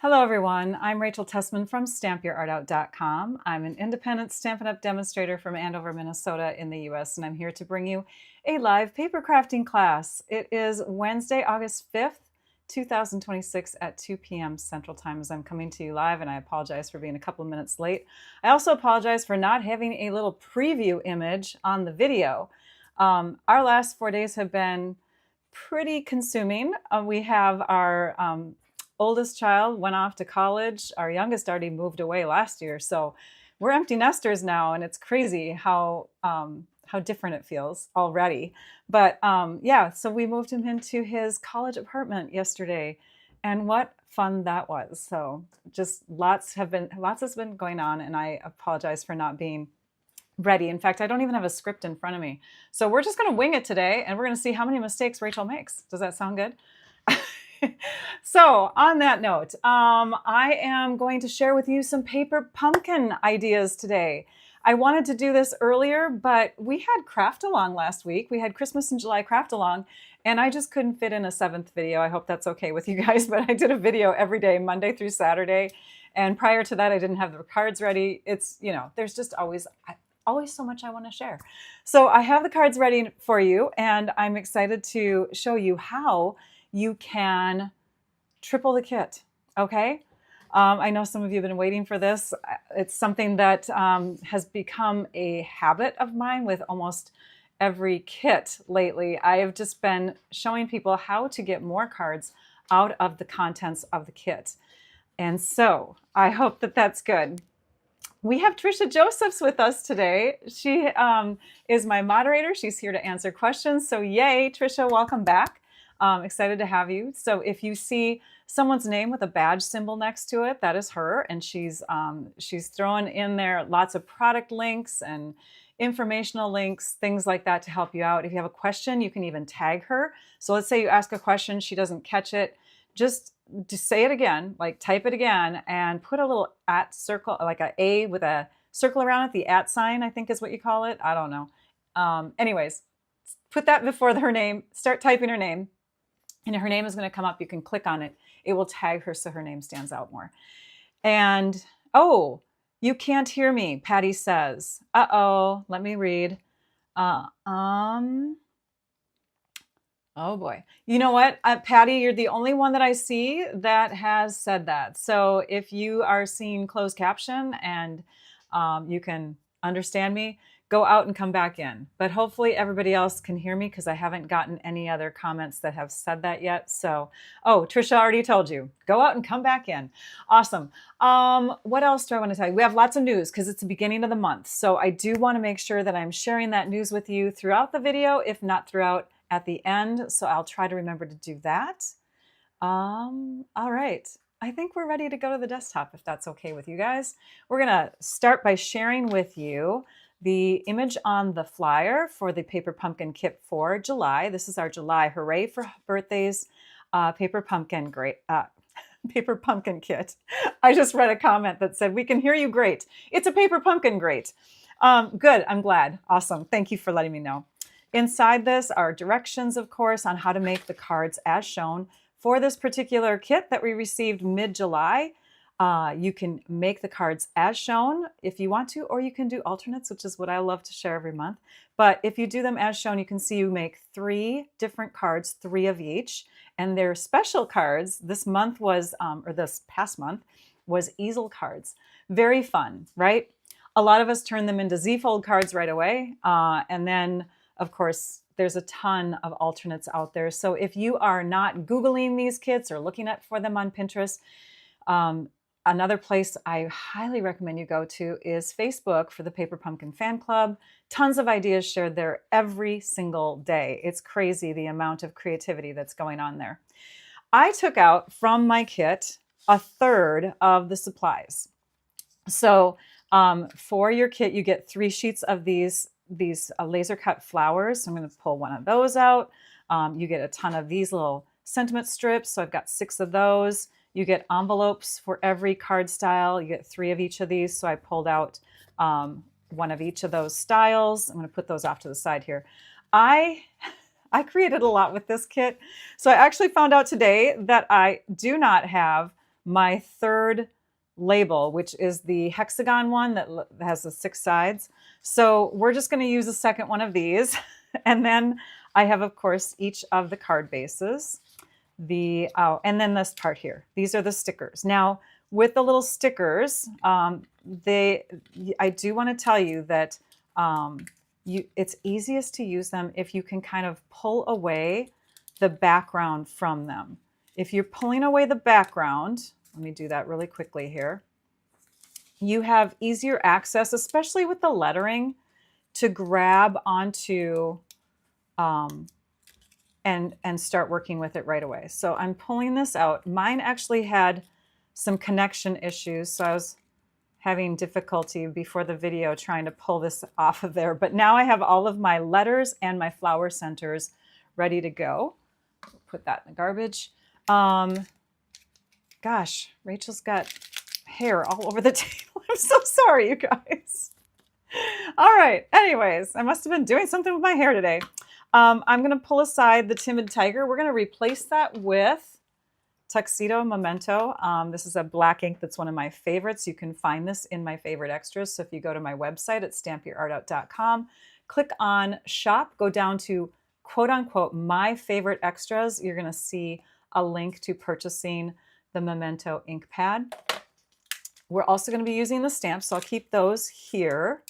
Hello everyone, I'm Rachel Tessman from stampyourartout.com. I'm an independent Stampin' Up! Demonstrator from Andover, Minnesota in the US, and I'm here to bring you a live paper crafting class. It is Wednesday, August 5th, 2026 at 2 p.m. Central Time as I'm coming to you live, and I apologize for being a couple of minutes late. I also apologize for not having a little preview image on the video. Our last 4 days have been pretty consuming. We have our oldest child went off to college. Our youngest already moved away last year. So we're empty nesters now, and it's crazy how different it feels already. But yeah, so we moved him into his college apartment yesterday, and what fun that was. So just lots has been going on, and I apologize for not being ready. In fact, I don't even have a script in front of me. So we're just going to wing it today, and we're going to see how many mistakes Rachel makes. Does that sound good? So on that note, I am going to share with you some paper pumpkin ideas today. I wanted to do this earlier, but we had craft along last week. We had Christmas in July craft along, and I just couldn't fit in a 7th video. I hope that's okay with you guys, but I did a video every day, Monday through Saturday. And prior to that, I didn't have the cards ready. It's, you know, there's just always so much I want to share. So I have the cards ready for you, and I'm excited to show you how you can triple the kit, okay? I know some of you have been waiting for this. It's something that has become a habit of mine with almost every kit lately. I have just been showing people how to get more cards out of the contents of the kit. And so I hope that that's good. We have Trisha Josephs with us today. She is my moderator. She's here to answer questions. So yay, Trisha, welcome back. Excited to have you. So if you see someone's name with a badge symbol next to it, that is her, and she's throwing in there lots of product links and informational links, things like that to help you out. If you have a question, you can even tag her. So let's say you ask a question, she doesn't catch it, just say it again, like type it again, and put a little at circle, like an A with a circle around it, the at sign, I think is what you call it. I don't know. Anyways, put that before her name, start typing her name. And her name is going to come up. You can click on it. It will tag her so her name stands out more. And, oh, you can't hear me, Patty says. Uh-oh, let me read. Oh, boy. You know what, Patty, you're the only one that I see that has said that. So if you are seeing closed caption and you can understand me, go out and come back in. But hopefully everybody else can hear me because I haven't gotten any other comments that have said that yet. So, oh, Trisha already told you. Go out and come back in. Awesome. What else do I want to tell you? We have lots of news because it's the beginning of the month. So I do want to make sure that I'm sharing that news with you throughout the video, if not throughout at the end. So I'll try to remember to do that. All right. I think we're ready to go to the desktop if that's okay with you guys. We're going to start by sharing with you the image on the flyer for the Paper Pumpkin Kit for July. This is our July Hooray for Birthdays Paper Pumpkin Paper Pumpkin Kit. I just read a comment that said, we can hear you great. It's a Paper Pumpkin great. Good, I'm glad. Awesome, thank you for letting me know. Inside this are directions, of course, on how to make the cards as shown. For this particular kit that we received mid-July, you can make the cards as shown if you want to, or you can do alternates, which is what I love to share every month. But if you do them as shown, you can see you make 3 different cards, 3 of each, and they're special cards. This month was, or this past month, was easel cards. Very fun, right? A lot of us turn them into Z-fold cards right away. And then, of course, there's a ton of alternates out there. So if you are not Googling these kits or looking for them on Pinterest, another place I highly recommend you go to is Facebook for the Paper Pumpkin Fan Club. Tons of ideas shared there every single day. It's crazy the amount of creativity that's going on there. I took out from my kit 1/3 of the supplies. So for your kit, you get 3 sheets of these laser cut flowers. So I'm going to pull one of those out. You get a ton of these little sentiment strips. So I've got 6 of those. You get envelopes for every card style. You get 3 of each of these. So I pulled out 1 of each of those styles. I'm going to put those off to the side here. I created a lot with this kit. So I actually found out today that I do not have my third label, which is the hexagon one that has the 6 sides. So we're just going to use a second one of these. And then I have, of course, each of the card bases. And then this part here. These are the stickers. Now, with the little stickers, I do want to tell you that it's easiest to use them if you can kind of pull away the background from them. If you're pulling away the background, let me do that really quickly here, you have easier access, especially with the lettering, to grab onto and start working with it right away. So I'm pulling this out. Mine actually had some connection issues, so I was having difficulty before the video trying to pull this off of there. But now I have all of my letters and my flower centers ready to go. Put that in the garbage. Gosh, Rachel's got hair all over the table. I'm so sorry, you guys. All right, anyways, I must have been doing something with my hair today. I'm going to pull aside the Timid Tiger. We're going to replace that with Tuxedo Memento. This is a black ink that's one of my favorites. You can find this in my favorite extras. So if you go to my website at stampyourartout.com, click on shop, go down to quote unquote my favorite extras, you're going to see a link to purchasing the Memento ink pad. We're also going to be using the stamps, so I'll keep those here.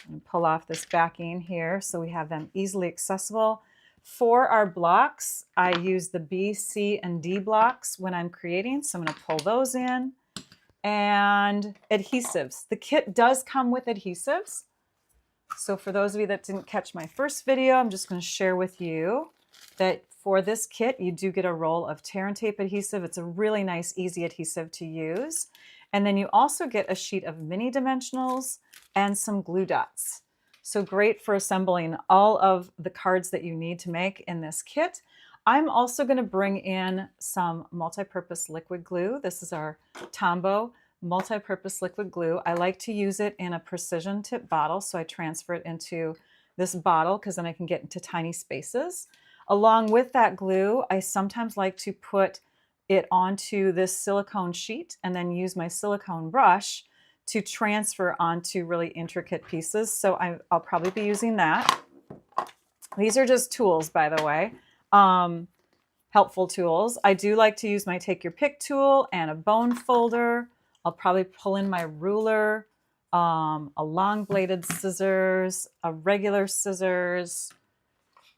And pull off this backing here so we have them easily accessible. For our blocks, I use the B, C, and D blocks when I'm creating, so I'm going to pull those in. And adhesives. The kit does come with adhesives. So for those of you that didn't catch my first video, I'm just going to share with you that for this kit, you do get a roll of tear and tape adhesive. It's a really nice, easy adhesive to use. And then you also get a sheet of mini dimensionals and some glue dots. So great for assembling all of the cards that you need to make in this kit. I'm also going to bring in some multi-purpose liquid glue. This is our Tombow multi-purpose liquid glue. I like to use it in a precision tip bottle, so I transfer it into this bottle because then I can get into tiny spaces. Along with that glue, I sometimes like to put it onto this silicone sheet and then use my silicone brush to transfer onto really intricate pieces. So I'll probably be using that. These are just tools, by the way, helpful tools. I do like to use my Take Your Pick tool and a bone folder. I'll probably pull in my ruler, a long bladed scissors, a regular scissors,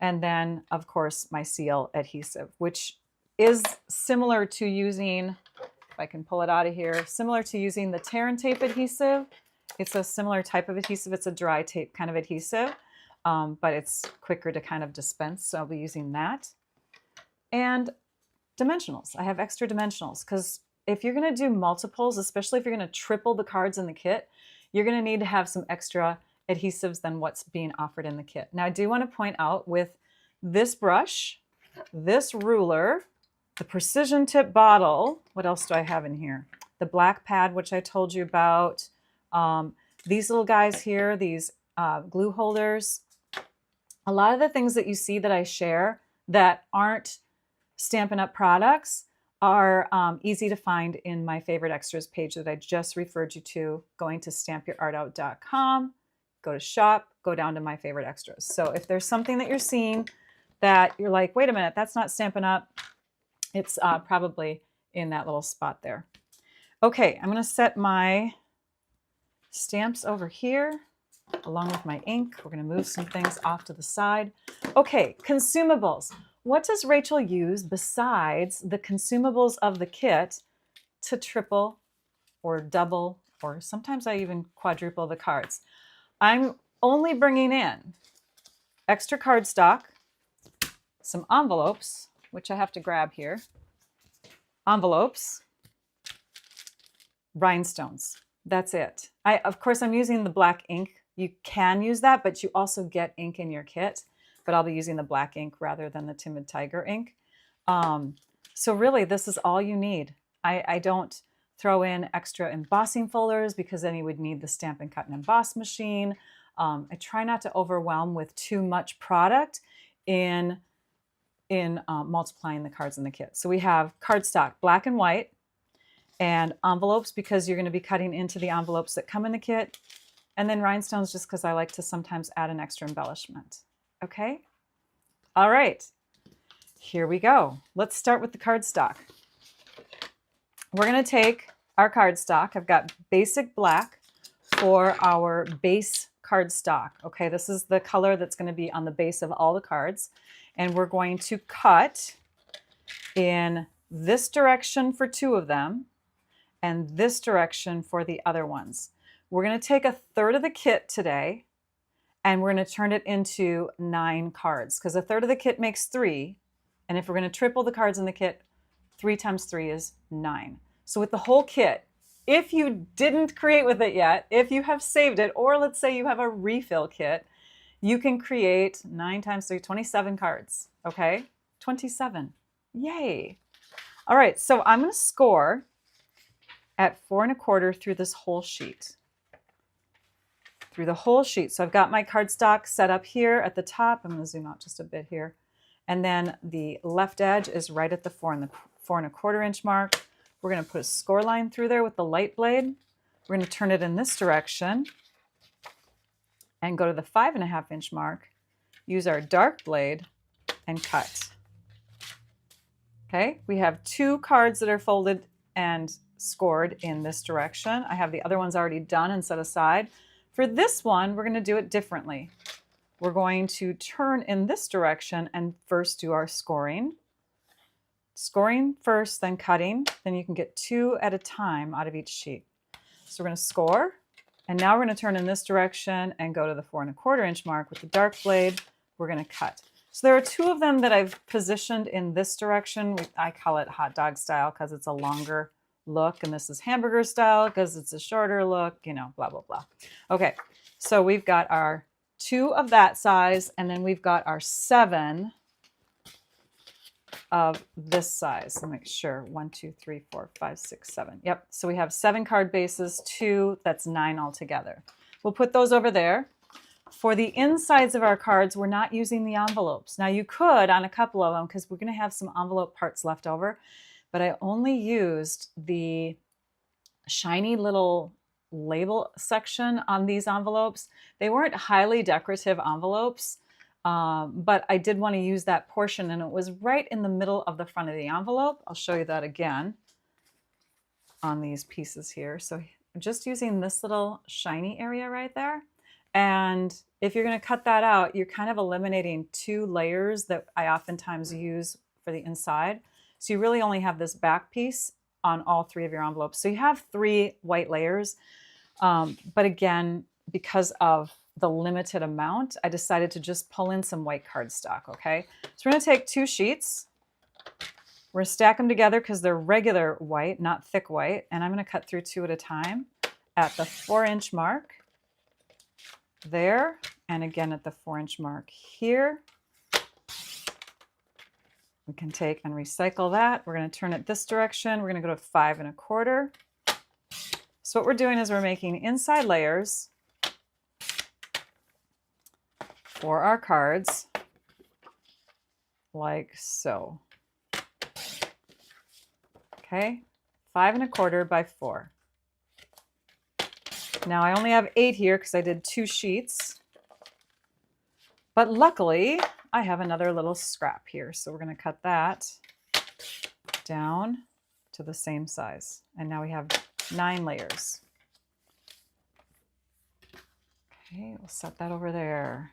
and then of course my seal adhesive, which is similar to using, if I can pull it out of here, similar to using the tear and tape adhesive. It's a similar type of adhesive. It's a dry tape kind of adhesive, but it's quicker to kind of dispense. So I'll be using that. And dimensionals. I have extra dimensionals because if you're going to do multiples, especially if you're going to triple the cards in the kit, you're going to need to have some extra adhesives than what's being offered in the kit. Now I do want to point out with this brush, this ruler, the precision tip bottle, what else do I have in here? The black pad, which I told you about. These little guys here, these glue holders. A lot of the things that you see that I share that aren't Stampin' Up! Products are easy to find in my favorite extras page that I just referred you to, going to stampyourartout.com, go to shop, go down to my favorite extras. So if there's something that you're seeing that you're like, wait a minute, that's not Stampin' Up!, it's probably in that little spot there. Okay, I'm going to set my stamps over here along with my ink. We're going to move some things off to the side. Okay, consumables. What does Rachel use besides the consumables of the kit to triple or double, or sometimes I even quadruple the cards? I'm only bringing in extra cardstock, some envelopes, which I have to grab here, envelopes, rhinestones. That's it. Of course, I'm using the black ink. You can use that, but you also get ink in your kit. But I'll be using the black ink rather than the Timid Tiger ink. So really, this is all you need. I don't throw in extra embossing folders because then you would need the Stampin' Cut and Emboss machine. I try not to overwhelm with too much product in multiplying the cards in the kit. So we have cardstock, black and white. and envelopes because you're going to be cutting into the envelopes that come in the kit. And then rhinestones just because I like to sometimes add an extra embellishment. Okay? All right. Here we go. Let's start with the cardstock. We're going to take our cardstock. I've got basic black for our base cardstock. Okay, this is the color that's going to be on the base of all the cards. And we're going to cut in this direction for 2 of them and this direction for the other ones. We're going to take a third of the kit today and we're going to turn it into 9 cards because a third of the kit makes 3. And if we're going to triple the cards in the kit, 3 times 3 is 9. So with the whole kit, if you didn't create with it yet, if you have saved it, or let's say you have a refill kit, you can create 9 times 3, 27 cards. Okay, 27. Yay. All right, so I'm going to score at 4 1/4 through this whole sheet. Through the whole sheet. So I've got my cardstock set up here at the top. I'm going to zoom out just a bit here. And then the left edge is right at the 4 1/4 inch mark. We're going to put a score line through there with the light blade. We're going to turn it in this direction and go to the 5 1/2 inch mark, use our dark blade and cut. Okay, we have 2 cards that are folded and scored in this direction. I have the other ones already done and set aside. For this one, we're going to do it differently. We're going to turn in this direction and first do our scoring. Scoring first, then cutting. Then you can get 2 at a time out of each sheet. So we're going to score. And now we're going to turn in this direction and go to the 4 1/4 inch mark with the dark blade. We're going to cut. So there are 2 of them that I've positioned in this direction. I call it hot dog style because it's a longer look. And this is hamburger style because it's a shorter look, you know, blah, blah, blah. Okay, so we've got our 2 of that size, and then we've got our 7 of this size. Let me make sure. 1, 2, 3, 4, 5, 6, 7. Yep. So we have 7 card bases, 2, that's 9 altogether. We'll put those over there. For the insides of our cards, we're not using the envelopes. Now you could on a couple of them because we're going to have some envelope parts left over, but I only used the shiny little label section on these envelopes. They weren't highly decorative envelopes. But I did want to use that portion, and it was right in the middle of the front of the envelope. I'll show you that again on these pieces here. So I'm just using this little shiny area right there. And if you're going to cut that out, you're kind of eliminating 2 layers that I oftentimes use for the inside. So you really only have this back piece on all 3 of your envelopes. So you have 3 white layers. But again, because of the limited amount, I decided to just pull in some white cardstock, okay? So we're going to take 2 sheets. We're going to stack them together because they're regular white, not thick white. And I'm going to cut through 2 at a time at the 4 inch mark there, and again at the 4 inch mark here. We can take and recycle that. We're going to turn it this direction. We're going to go to 5 1/4. So what we're doing is we're making inside layers for our cards, like so. Okay, 5 1/4 by 4. Now I only have 8 here because I did 2 sheets, but luckily I have another little scrap here. So we're going to cut that down to the same size. And now we have 9 layers. Okay, we'll set that over there.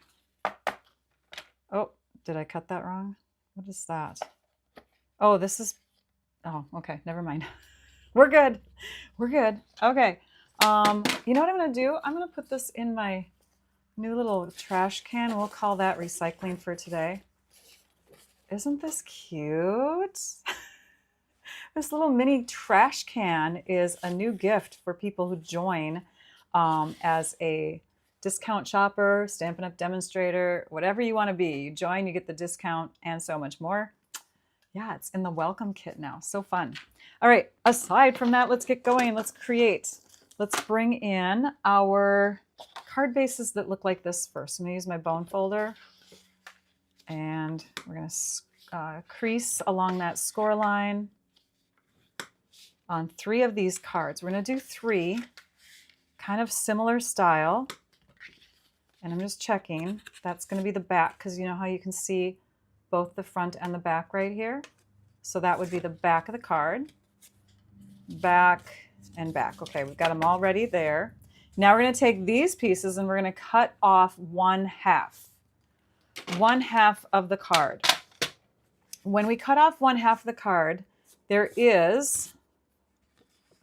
Oh, did I cut that wrong? What is that? Oh, this is, oh, okay, never mind. We're good. We're good. Okay. You know what I'm going to do? I'm going to put this in my new little trash can. We'll call that recycling for today. Isn't this cute? This little mini trash can is a new gift for people who join as a discount shopper, Stampin' Up! Demonstrator, whatever you want to be. You join, you get the discount and so much more. Yeah, it's in the welcome kit now. So fun. All right, aside from that, let's get going. Let's create. Let's bring in our card bases that look like this first. I'm going to use my bone folder, and we're going to crease along that score line. on 3 of these cards. We're going to do 3, kind of similar style. And I'm just checking. That's going to be the back, because you know how you can see both the front and the back right here? So that would be the back of the card. Back and back. Okay, we've got them all ready there. Now we're going to take these pieces and we're going to cut off 1/2. 1/2 of the card. When we cut off 1/2 of the card, there is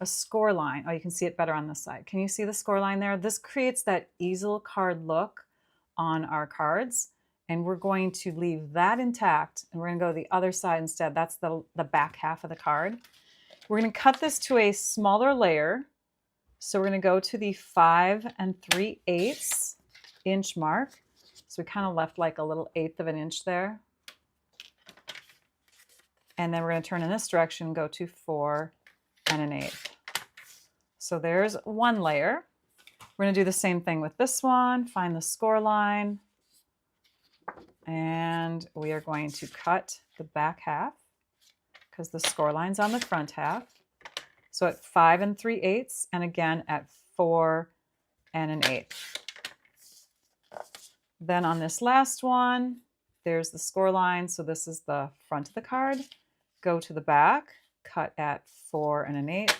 a score line. Oh, you can see it better on this side. Can you see the score line there? This creates that easel card look on our cards, and we're going to leave that intact, and we're going to go to the other side instead. That's the back half of the card. We're going to cut this to a smaller layer. So we're going to go to the 5 3/8 inch mark. So we kind of left like a little 1/8 of an inch there. And then we're going to turn in this direction, go to 4 1/8. So there's one layer. We're going to do the same thing with this one. Find the score line. And we are going to cut the back half because the score line's on the front half. So at 5 3/8 and again at 4 1/8. Then on this last one, there's the score line. So this is the front of the card. Go to the back, cut at 4 1/8,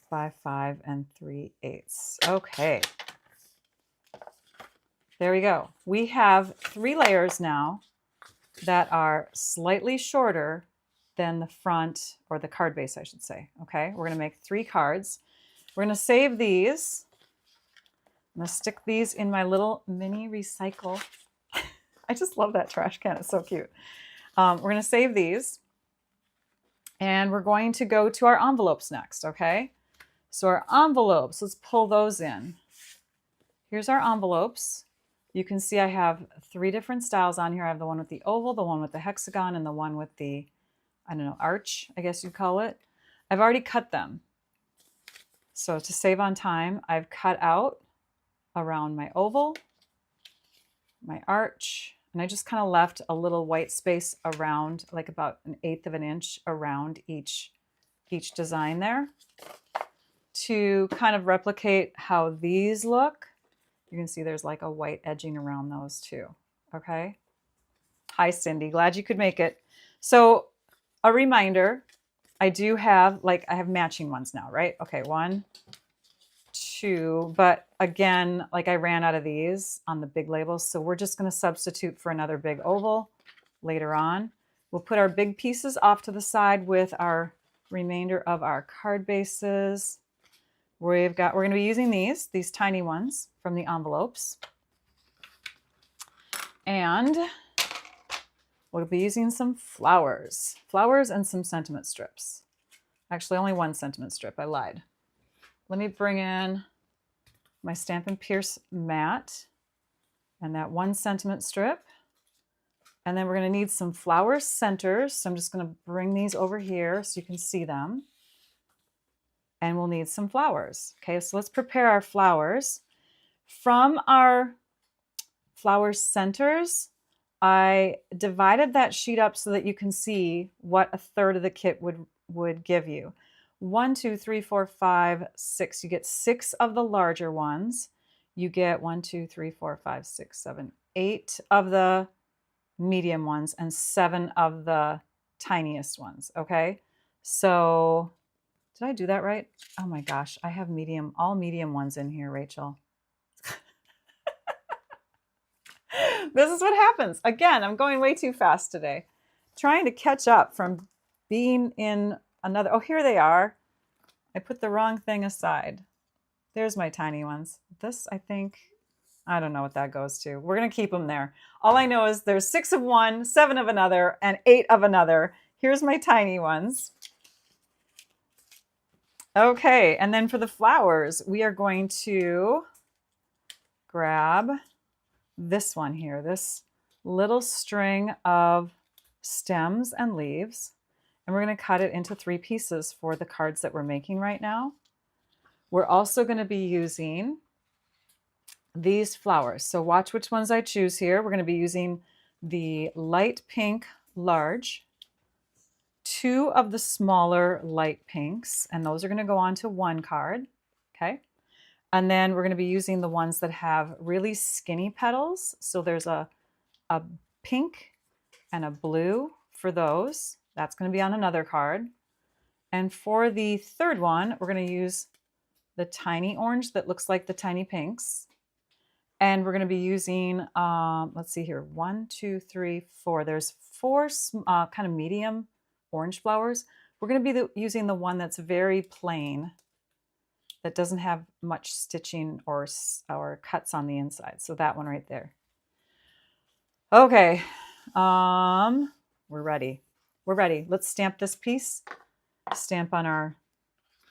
5 3/8. Okay. There we go. We have 3 layers now that are slightly shorter than the front, or the card base, I should say. Okay, we're going to make 3 cards. We're going to save these. I'm going to stick these in my little mini recycle. I just love that trash can. It's so cute. We're going to save these. And we're going to go to our envelopes next, okay? So our envelopes, let's pull those in. Here's our envelopes. You can see I have 3 different styles on here. I have the one with the oval, the one with the hexagon, and the one with the, I don't know, arch, I guess you'd call it. I've already cut them. So to save on time, I've cut out around my oval, my arch, and I just kind of left a little white space around, like about 1/8 of an inch around each design there, to kind of replicate how these look. You can see there's like a white edging around those too. Okay. Hi, Cindy. Glad you could make it. So a reminder, I do have, like, I have matching ones now, right? Okay. 1, 2, but again, like I ran out of these on the big labels. So we're just going to substitute for another big oval later on. We'll put our big pieces off to the side with our remainder of our card bases. We're going to be using these tiny ones from the envelopes. And we'll be using some flowers and some sentiment strips. Actually, only 1 sentiment strip. I lied. Let me bring in my Stampin' Pierce mat and that 1 sentiment strip. And then we're going to need some flower centers. So I'm just going to bring these over here so you can see them. And we'll need some flowers. Okay, so let's prepare our flowers. From our flower centers, I divided that sheet up so that you can see what 1/3 of the kit would give you. 1, 2, 3, 4, 5, 6. You get 6 of the larger ones. You get 1, 2, 3, 4, 5, 6, 7, 8 of the medium ones and 7 of the tiniest ones. Okay, so did I do that right? Oh my gosh, I have all medium ones in here, Rachel. This is what happens. Again, I'm going way too fast today. Trying to catch up from being in another. Oh, here they are. I put the wrong thing aside. There's my tiny ones. This, I think, I don't know what that goes to. We're going to keep them there. All I know is there's 6 of one, 7 of another, and 8 of another. Here's my tiny ones. Okay, and then for the flowers, we are going to grab this one here, this little string of stems and leaves, and we're going to cut it into 3 pieces for the cards that we're making right now. We're also going to be using these flowers. So watch which ones I choose here. We're going to be using the light pink large, 2 of the smaller light pinks, and those are going to go onto one card. Okay. And then we're going to be using the ones that have really skinny petals. So there's a pink and a blue for those. That's going to be on another card. And for the third one, we're going to use the tiny orange that looks like the tiny pinks. And we're going to be using, let's see here, 1, 2, 3, 4. There's 4 kind of medium orange flowers. We're going to be using the one that's very plain, that doesn't have much stitching or cuts on the inside. So that one right there. Okay, we're ready. We're ready. Let's stamp this piece. Stamp on our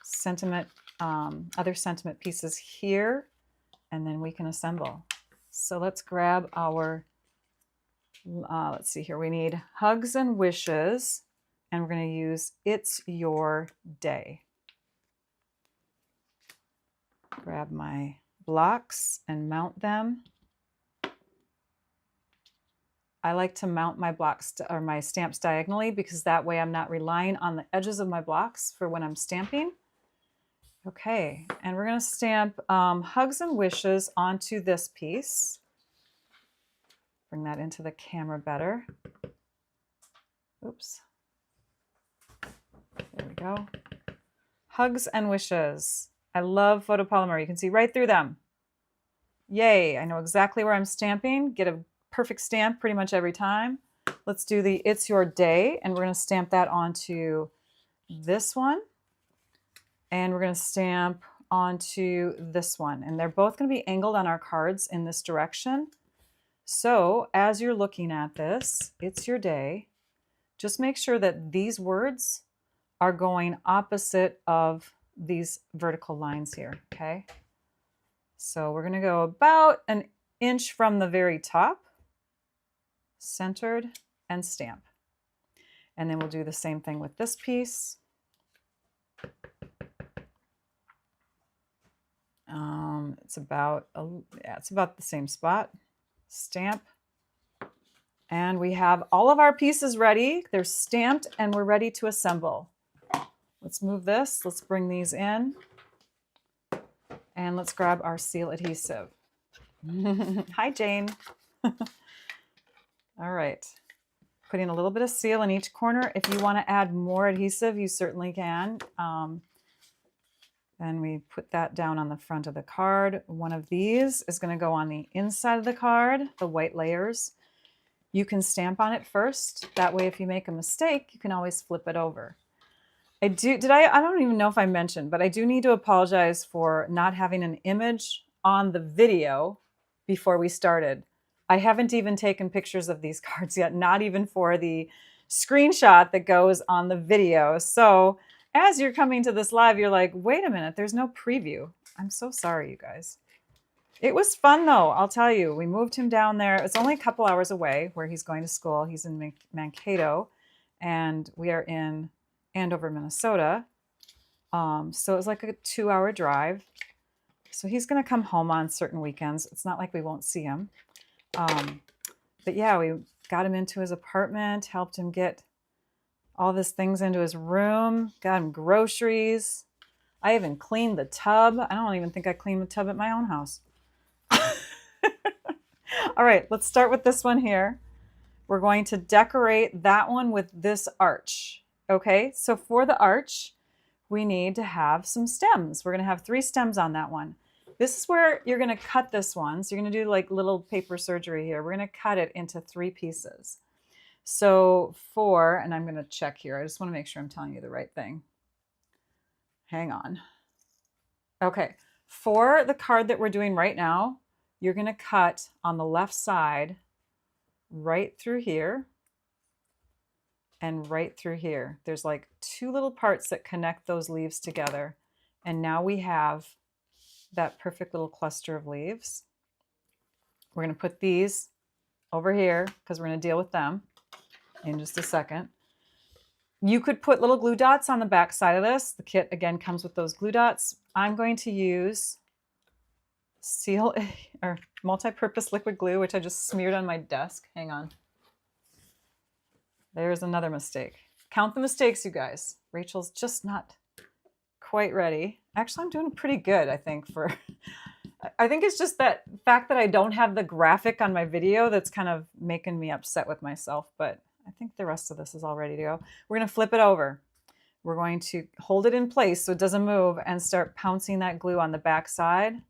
sentiment, other sentiment pieces here, and then we can assemble. So let's grab our, let's see here. We need Hugs and Wishes, and we're going to use It's Your Day. Grab my blocks and mount them. I like to mount my blocks or my stamps diagonally because that way I'm not relying on the edges of my blocks for when I'm stamping. Okay, and we're going to stamp Hugs and Wishes onto this piece. Bring that into the camera better. Oops. There we go. Hugs and Wishes. I love photopolymer. You can see right through them. Yay, I know exactly where I'm stamping. Get a perfect stamp pretty much every time. Let's do the It's Your Day, and we're going to stamp that onto this one. And we're going to stamp onto this one. And they're both going to be angled on our cards in this direction. So as you're looking at this, It's Your Day, just make sure that these words are going opposite of these vertical lines here, okay? So we're going to go about an inch from the very top, centered, and stamp. And then we'll do the same thing with this piece. It's about the same spot. Stamp. And we have all of our pieces ready. They're stamped and we're ready to assemble. Let's move this. Let's bring these in. And let's grab our seal adhesive. Hi, Jane. All right. Putting a little bit of seal in each corner. If you want to add more adhesive, you certainly can. And we put that down on the front of the card. One of these is going to go on the inside of the card, the white layers. You can stamp on it first. That way, if you make a mistake, you can always flip it over. I don't even know if I mentioned, but I do need to apologize for not having an image on the video before we started. I haven't even taken pictures of these cards yet, not even for the screenshot that goes on the video. So as you're coming to this live, you're like, wait a minute, there's no preview. I'm so sorry, you guys. It was fun though, I'll tell you. We moved him down there. It's only a couple hours away where he's going to school. He's in Mankato, and we are in Andover, Minnesota. So it was like a 2-hour drive. So he's going to come home on certain weekends. It's not like we won't see him. But yeah, we got him into his apartment, helped him get all these things into his room, got him groceries. I even cleaned the tub. I don't even think I cleaned the tub at my own house. All right, let's start with this one here. We're going to decorate that one with this arch. Okay, so for the arch, we need to have some stems. We're going to have 3 stems on that one. This is where you're going to cut this one. So you're going to do like little paper surgery here. We're going to cut it into 3 pieces. So and I'm going to check here. I just want to make sure I'm telling you the right thing. Hang on. Okay, for the card that we're doing right now, you're going to cut on the left side right through here and right through here. There's like 2 little parts that connect those leaves together. And now we have that perfect little cluster of leaves. We're going to put these over here because we're going to deal with them in just a second. You could put little glue dots on the back side of this. The kit again comes with those glue dots. I'm going to use multi-purpose liquid glue, which I just smeared on my desk. Hang on. There's another mistake. Count the mistakes, you guys. Rachel's just not quite ready. Actually, I'm doing pretty good, I think, for... I think it's just that fact that I don't have the graphic on my video that's kind of making me upset with myself, but I think the rest of this is all ready to go. We're going to flip it over. We're going to hold it in place so it doesn't move and start pouncing that glue on the back side.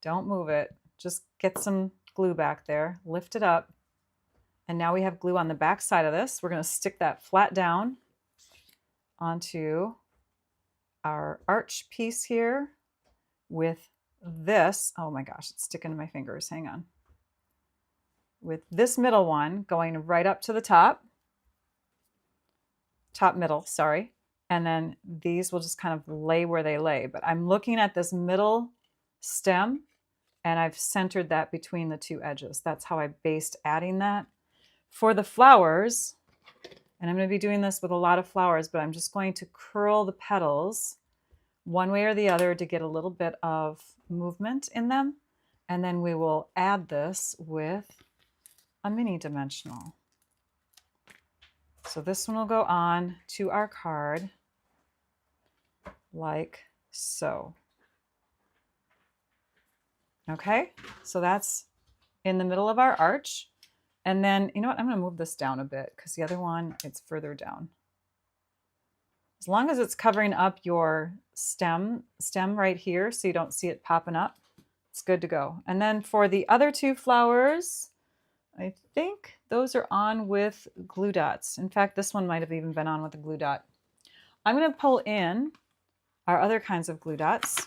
Don't move it. Just get some glue back there. Lift it up. And now we have glue on the back side of this. We're going to stick that flat down onto our arch piece here with this. Oh my gosh, it's sticking to my fingers. Hang on. With this middle one going right up to the top. Top middle, sorry. And then these will just kind of lay where they lay. But I'm looking at this middle stem and I've centered that between the two edges. That's how I based adding that. For the flowers, and I'm going to be doing this with a lot of flowers, but I'm just going to curl the petals one way or the other to get a little bit of movement in them. And then we will add this with a mini dimensional. So this one will go on to our card like so. Okay, so that's in the middle of our arch. And then, you know what, I'm going to move this down a bit because the other one, it's further down. As long as it's covering up your stem right here so you don't see it popping up, it's good to go. And then for the other two flowers, I think those are on with glue dots. In fact, this one might have even been on with a glue dot. I'm going to pull in our other kinds of glue dots.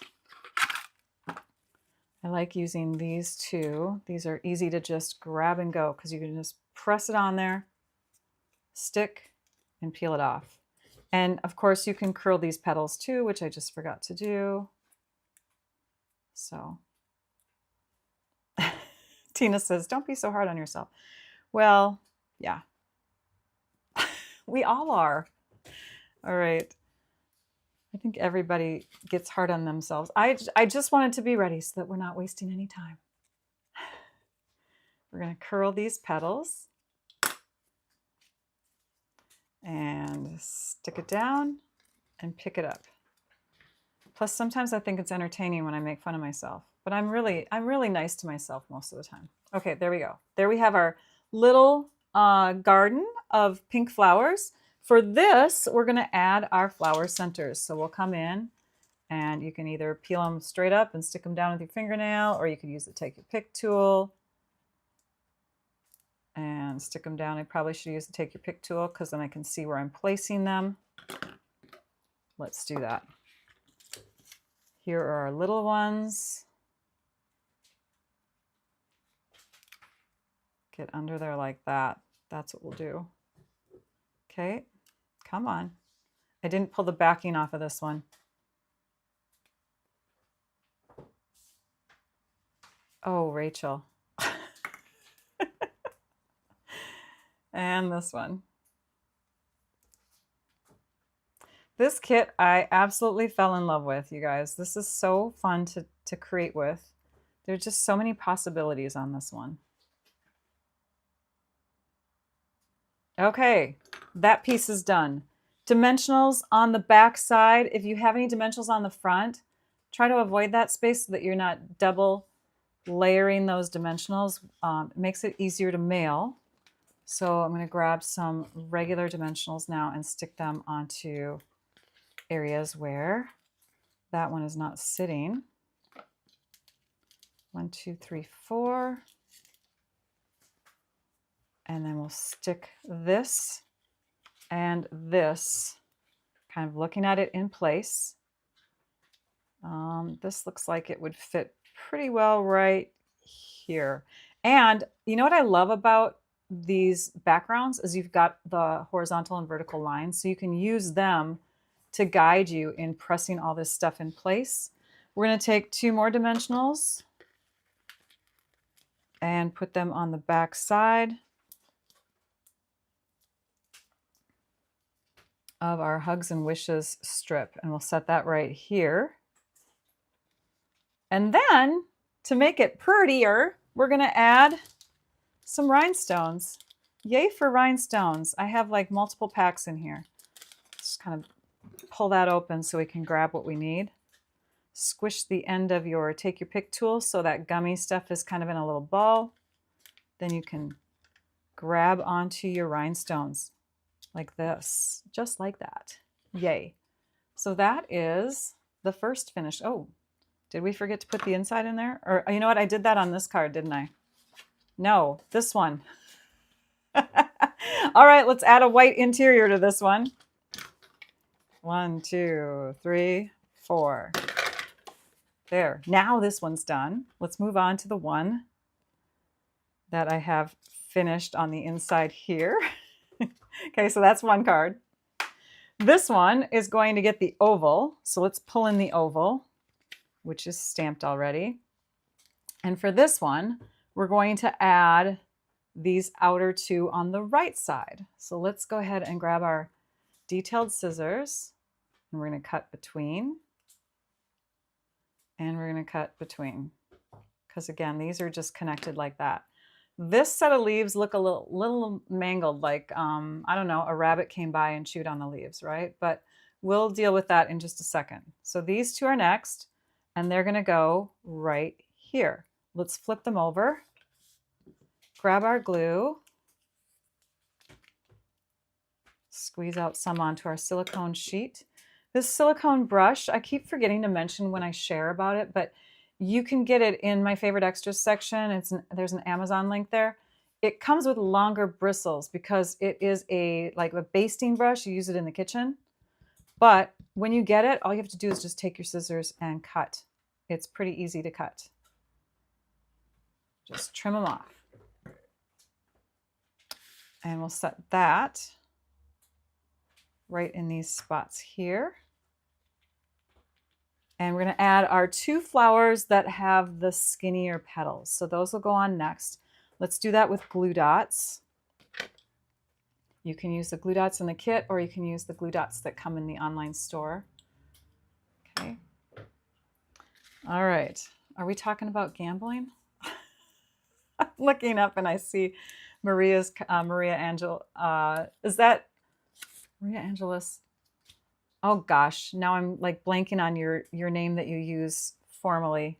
I like using these two. These are easy to just grab and go because you can just press it on there, stick, and peel it off. And of course you can curl these petals too, which I just forgot to do. So Tina says, don't be so hard on yourself. Well, yeah, we all are. All right. I think everybody gets hard on themselves. I just wanted to be ready so that we're not wasting any time. We're going to curl these petals and stick it down and pick it up. Plus, sometimes I think it's entertaining when I make fun of myself, but I'm really nice to myself most of the time. Okay, there we go. There we have our little garden of pink flowers. For this, we're going to add our flower centers. So we'll come in and you can either peel them straight up and stick them down with your fingernail, or you could use the Take Your Pick tool and stick them down. I probably should use the Take Your Pick tool because then I can see where I'm placing them. Let's do that. Here are our little ones. Get under there like that. That's what we'll do. Okay, come on. I didn't pull the backing off of this one. Oh, Rachel. And this one. This kit I absolutely fell in love with, you guys. This is so fun to create with. There's just so many possibilities on this one. Okay, that piece is done. Dimensionals on the back side. If you have any dimensionals on the front, try to avoid that space so that you're not double layering those dimensionals. It makes it easier to mail. So I'm going to grab some regular dimensionals now and stick them onto areas where that one is not sitting. 1, 2, 3, 4. And then we'll stick this and this, kind of looking at it in place. This looks like it would fit pretty well right here. And you know what I love about these backgrounds is you've got the horizontal and vertical lines, so you can use them to guide you in pressing all this stuff in place. We're going to take 2 more dimensionals and put them on the back side of our Hugs and Wishes strip, and we'll set that right here. And then to make it prettier, we're going to add some rhinestones. Yay for rhinestones. I have like multiple packs in here. Just kind of pull that open so we can grab what we need. Squish the end of your take your pick tool so that gummy stuff is kind of in a little ball. Then you can grab onto your rhinestones like this, just like that. Yay. So that is the first finish. Oh, did we forget to put the inside in there? Or you know what? I did that on this card, didn't I? No, this one. All right, let's add a white interior to this one. 1, 2, 3, 4. There. Now this one's done. Let's move on to the one that I have finished on the inside here. Okay, so that's one card. This one is going to get the oval. So let's pull in the oval, which is stamped already. And for this one, we're going to add these outer two on the right side. So let's go ahead and grab our detailed scissors, and we're going to cut between, and we're going to cut between, because again, these are just connected like that. This set of leaves look a little mangled, like, I don't know, a rabbit came by and chewed on the leaves, right? But we'll deal with that in just a second. So these two are next, and they're going to go right here. Let's flip them over. Grab our glue, squeeze out some onto our silicone sheet. This silicone brush, I keep forgetting to mention when I share about it, but you can get it in my favorite extras section. There's an Amazon link there. It comes with longer bristles because it is like a basting brush. You use it in the kitchen. But when you get it, all you have to do is just take your scissors and cut. It's pretty easy to cut. Just trim them off. And we'll set that right in these spots here. And we're going to add our two flowers that have the skinnier petals. So those will go on next. Let's do that with glue dots. You can use the glue dots in the kit, or you can use the glue dots that come in the online store. Okay. All right. Are we talking about gambling? I'm looking up and I see Maria Angel. Is that Maria Angelis? Oh gosh, now I'm like blanking on your name that you use formally.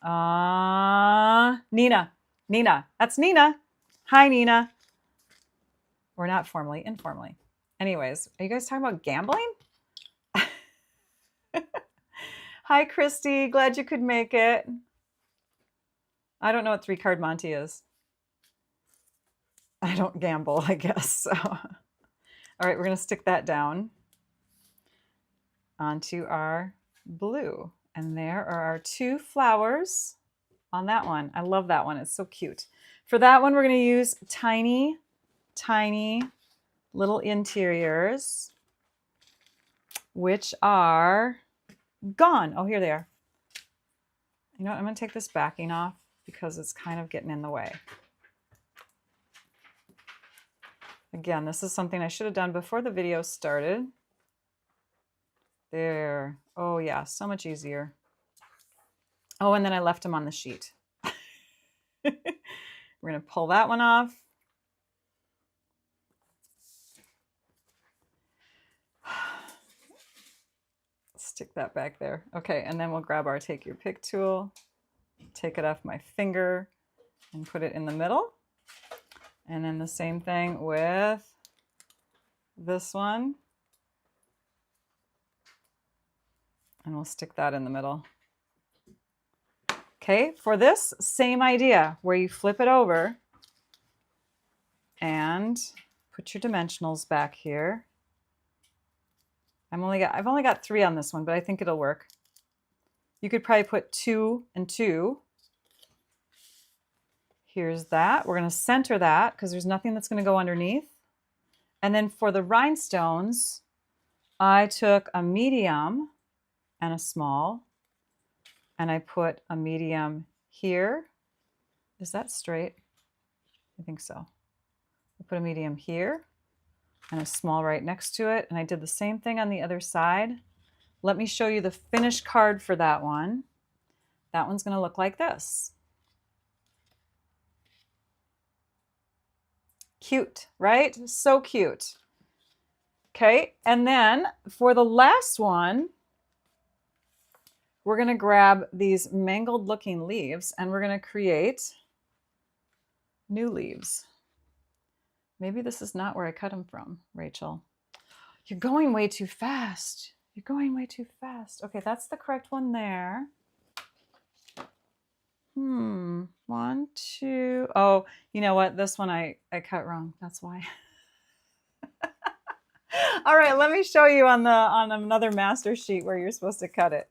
Nina. That's Nina. Hi, Nina. Or not formally, informally. Anyways, are you guys talking about gambling? Hi, Christy. Glad you could make it. I don't know what 3-card Monty is. I don't gamble, I guess. So. All right, we're going to stick that down onto our blue. And there are our two flowers on that one. I love that one. It's so cute. For that one, we're going to use tiny, tiny little interiors, which are gone. Oh, here they are. You know what? I'm going to take this backing off because it's kind of getting in the way. Again, this is something I should have done before the video started. There. Oh yeah, so much easier. Oh, and then I left them on the sheet. We're going to pull that one off. Stick that back there. Okay, and then we'll grab our take your pick tool, take it off my finger, and put it in the middle. And then the same thing with this one. And we'll stick that in the middle. Okay, for this, same idea, where you flip it over and put your dimensionals back here. I've only got 3 on this one, but I think it'll work. You could probably put 2 and 2. Here's that. We're going to center that because there's nothing that's going to go underneath. And then for the rhinestones, I took a medium and a small, and I put a medium here. Is that straight? I think so. I put a medium here and a small right next to it, and I did the same thing on the other side. Let me show you the finished card for that one. That one's going to look like this. Cute, right? So cute. Okay, and then for the last one, we're going to grab these mangled looking leaves and we're going to create new leaves. Maybe this is not where I cut them from, Rachel. You're going way too fast. You're going way too fast. Okay, that's the correct one there. 1, 2. Oh, you know what? This one I cut wrong. That's why. All right, let me show you on another master sheet where you're supposed to cut it.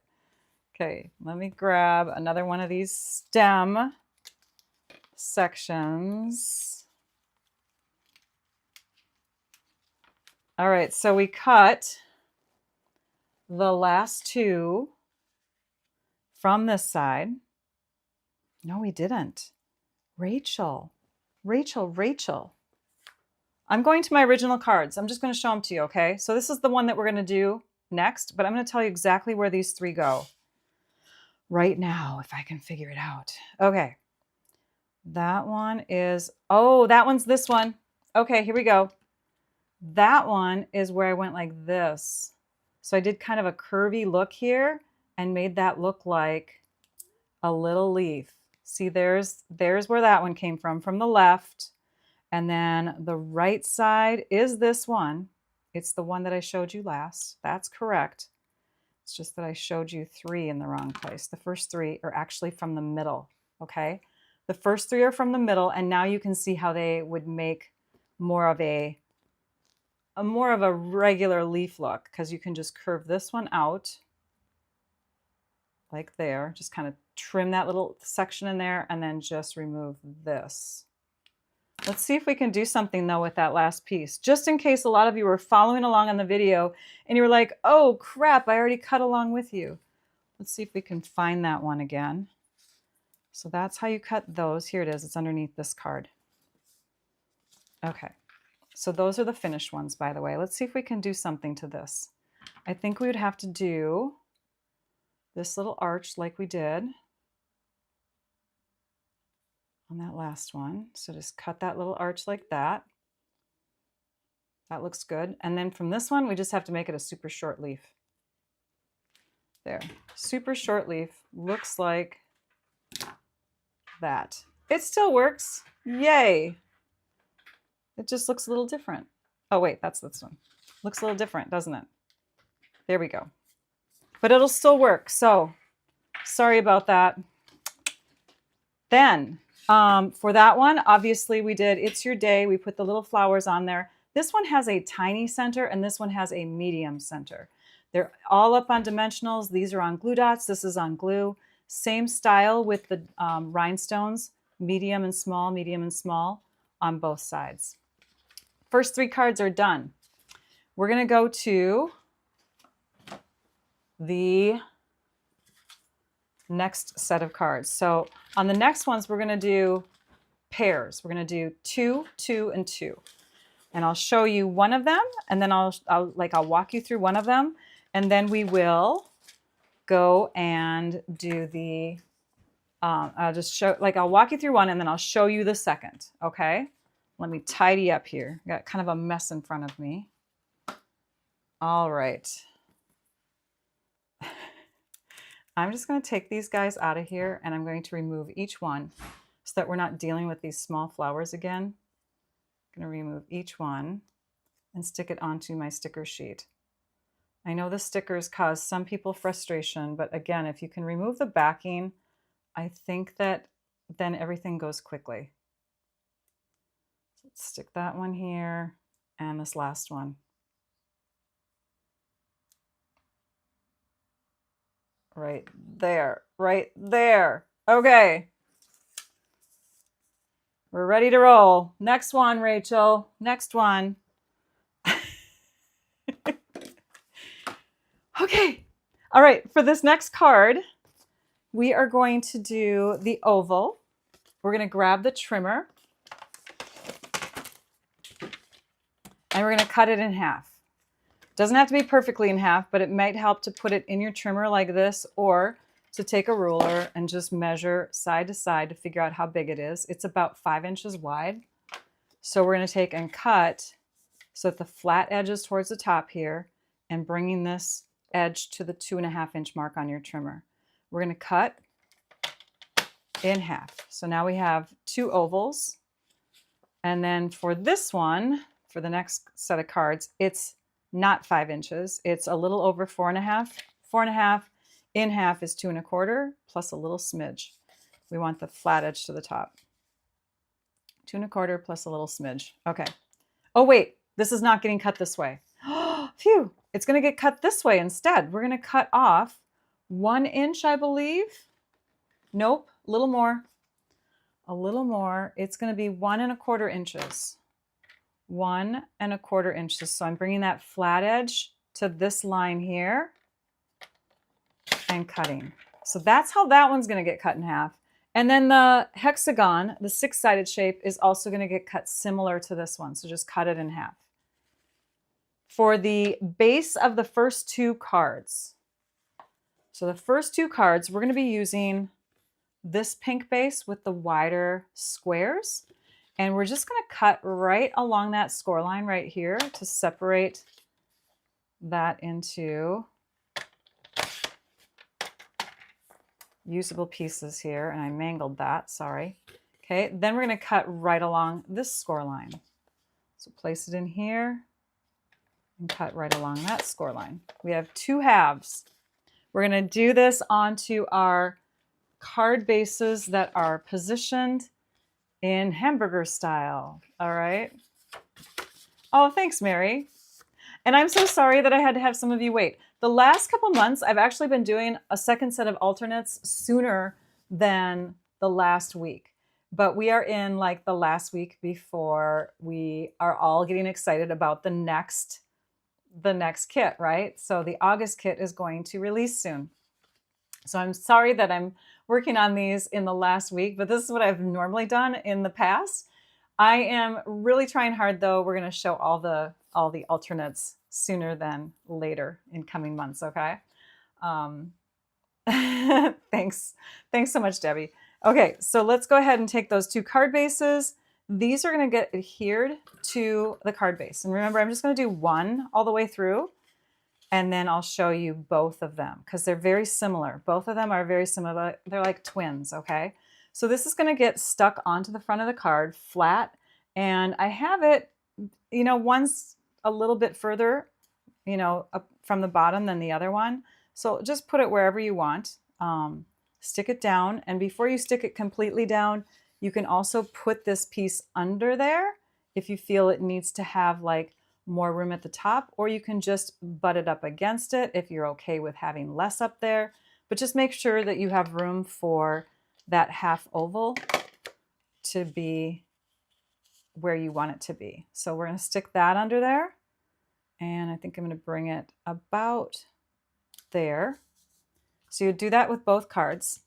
Okay, let me grab another one of these stem sections. All right, so we cut the last 2 from this side. No, we didn't. Rachel. I'm going to my original cards. I'm just going to show them to you, okay? So this is the one that we're going to do next, but I'm going to tell you exactly where these 3 go right now, if I can figure it out. Okay. That one is, oh, that one's this one. Okay, here we go. That one is where I went like this. So I did kind of a curvy look here and made that look like a little leaf. See, there's where that one came from the left. And then the right side is this one. It's the one that I showed you last. That's correct. It's just that I showed you 3 in the wrong place. The first 3 are actually from the middle, okay? The first 3 are from the middle, and now you can see how they would make more of a regular leaf look, because you can just curve this one out like there. Just kind of trim that little section in there and then just remove this. Let's see if we can do something though with that last piece, just in case a lot of you were following along on the video and you were like, oh crap, I already cut along with you. Let's see if we can find that one again. So that's how you cut those. Here it is. It's underneath this card. Okay. So those are the finished ones, by the way. Let's see if we can do something to this. I think we would have to do this little arch like we did on that last one. So just cut that little arch like that. That looks good. And then from this one, we just have to make it a super short leaf. There. Super short leaf looks like that. It still works. Yay. It just looks a little different. Oh, wait, that's this one. Looks a little different, doesn't it? There we go. But it'll still work. So sorry about that. Then for that one, obviously we did It's Your Day. We put the little flowers on there. This one has a tiny center and this one has a medium center. They're all up on dimensionals. These are on glue dots. This is on glue. Same style with the rhinestones, medium and small on both sides. First 3 cards are done. We're going to go to the next set of cards. So on the next ones, we're going to do pairs. We're going to do 2, 2, and 2. And I'll show you one of them, and then I'll walk you through one of them, and then we will go and do the, I'll walk you through one, and then I'll show you the second, okay? Let me tidy up here. Got kind of a mess in front of me. All right. I'm just going to take these guys out of here, and I'm going to remove each one so that we're not dealing with these small flowers again. I'm going to remove each one and stick it onto my sticker sheet. I know the stickers cause some people frustration, but again, if you can remove the backing, I think that then everything goes quickly. Let's stick that one here and this last one. Right there, right there. Okay. We're ready to roll. Next one, Rachel. Next one. Okay. All right. For this next card, we are going to do the oval. We're going to grab the trimmer. And we're going to cut it in half. Doesn't have to be perfectly in half, but it might help to put it in your trimmer like this, or to take a ruler and just measure side to side to figure out how big it is. It's about 5 inches wide. So we're going to take and cut so that the flat edge is towards the top here and bringing this edge to the 2.5 inch mark on your trimmer. We're going to cut in half. So now we have 2 ovals. And then for this one, for the next set of cards, it's not 5 inches. It's a little over 4.5. 4.5 in half is 2.25 plus a little smidge. We want the flat edge to the top. 2.25 plus a little smidge. Okay. Oh, wait, this is not getting cut this way. Phew, it's going to get cut this way instead. We're going to cut off 1 inch, I believe. Nope, a little more. A little more. It's going to be 1.25 inches. 1.25 inches. So I'm bringing that flat edge to this line here and cutting. So that's how that one's going to get cut in half. And then the hexagon, the 6-sided shape, is also going to get cut similar to this one. So just cut it in half. For the base of the first 2 cards, so the first 2 cards, we're going to be using this pink base with the wider squares. And we're just going to cut right along that score line right here to separate that into usable pieces here. And I mangled that, sorry. Okay, then we're going to cut right along this score line. So place it in here and cut right along that score line. We have 2 halves. We're going to do this onto our card bases that are positioned in hamburger style. All right. Oh, thanks, Mary. And I'm so sorry that I had to have some of you wait. The last couple months, I've actually been doing a second set of alternates sooner than the last week. But we are in like the last week before we are all getting excited about the next kit, right? So the August kit is going to release soon. So I'm sorry that I'm working on these in the last week, but this is what I've normally done in the past. I am really trying hard though. We're going to show all the alternates sooner than later in coming months, okay? Thanks so much, Debbie. Okay, so let's go ahead and take those 2 card bases. These are going to get adhered to the card base. And remember, I'm just going to do 1 all the way through. And then I'll show you both of them because they're very similar. Both of them are very similar. They're like twins, okay? So this is going to get stuck onto the front of the card flat. And I have it, you know, one's a little bit further, you know, up from the bottom than the other one. So just put it wherever you want. Stick it down. And before you stick it completely down, you can also put this piece under there if you feel it needs to have like more room at the top, or you can just butt it up against it if you're okay with having less up there. But just make sure that you have room for that half oval to be where you want it to be. So we're going to stick that under there. And I think I'm going to bring it about there. So you do that with both cards.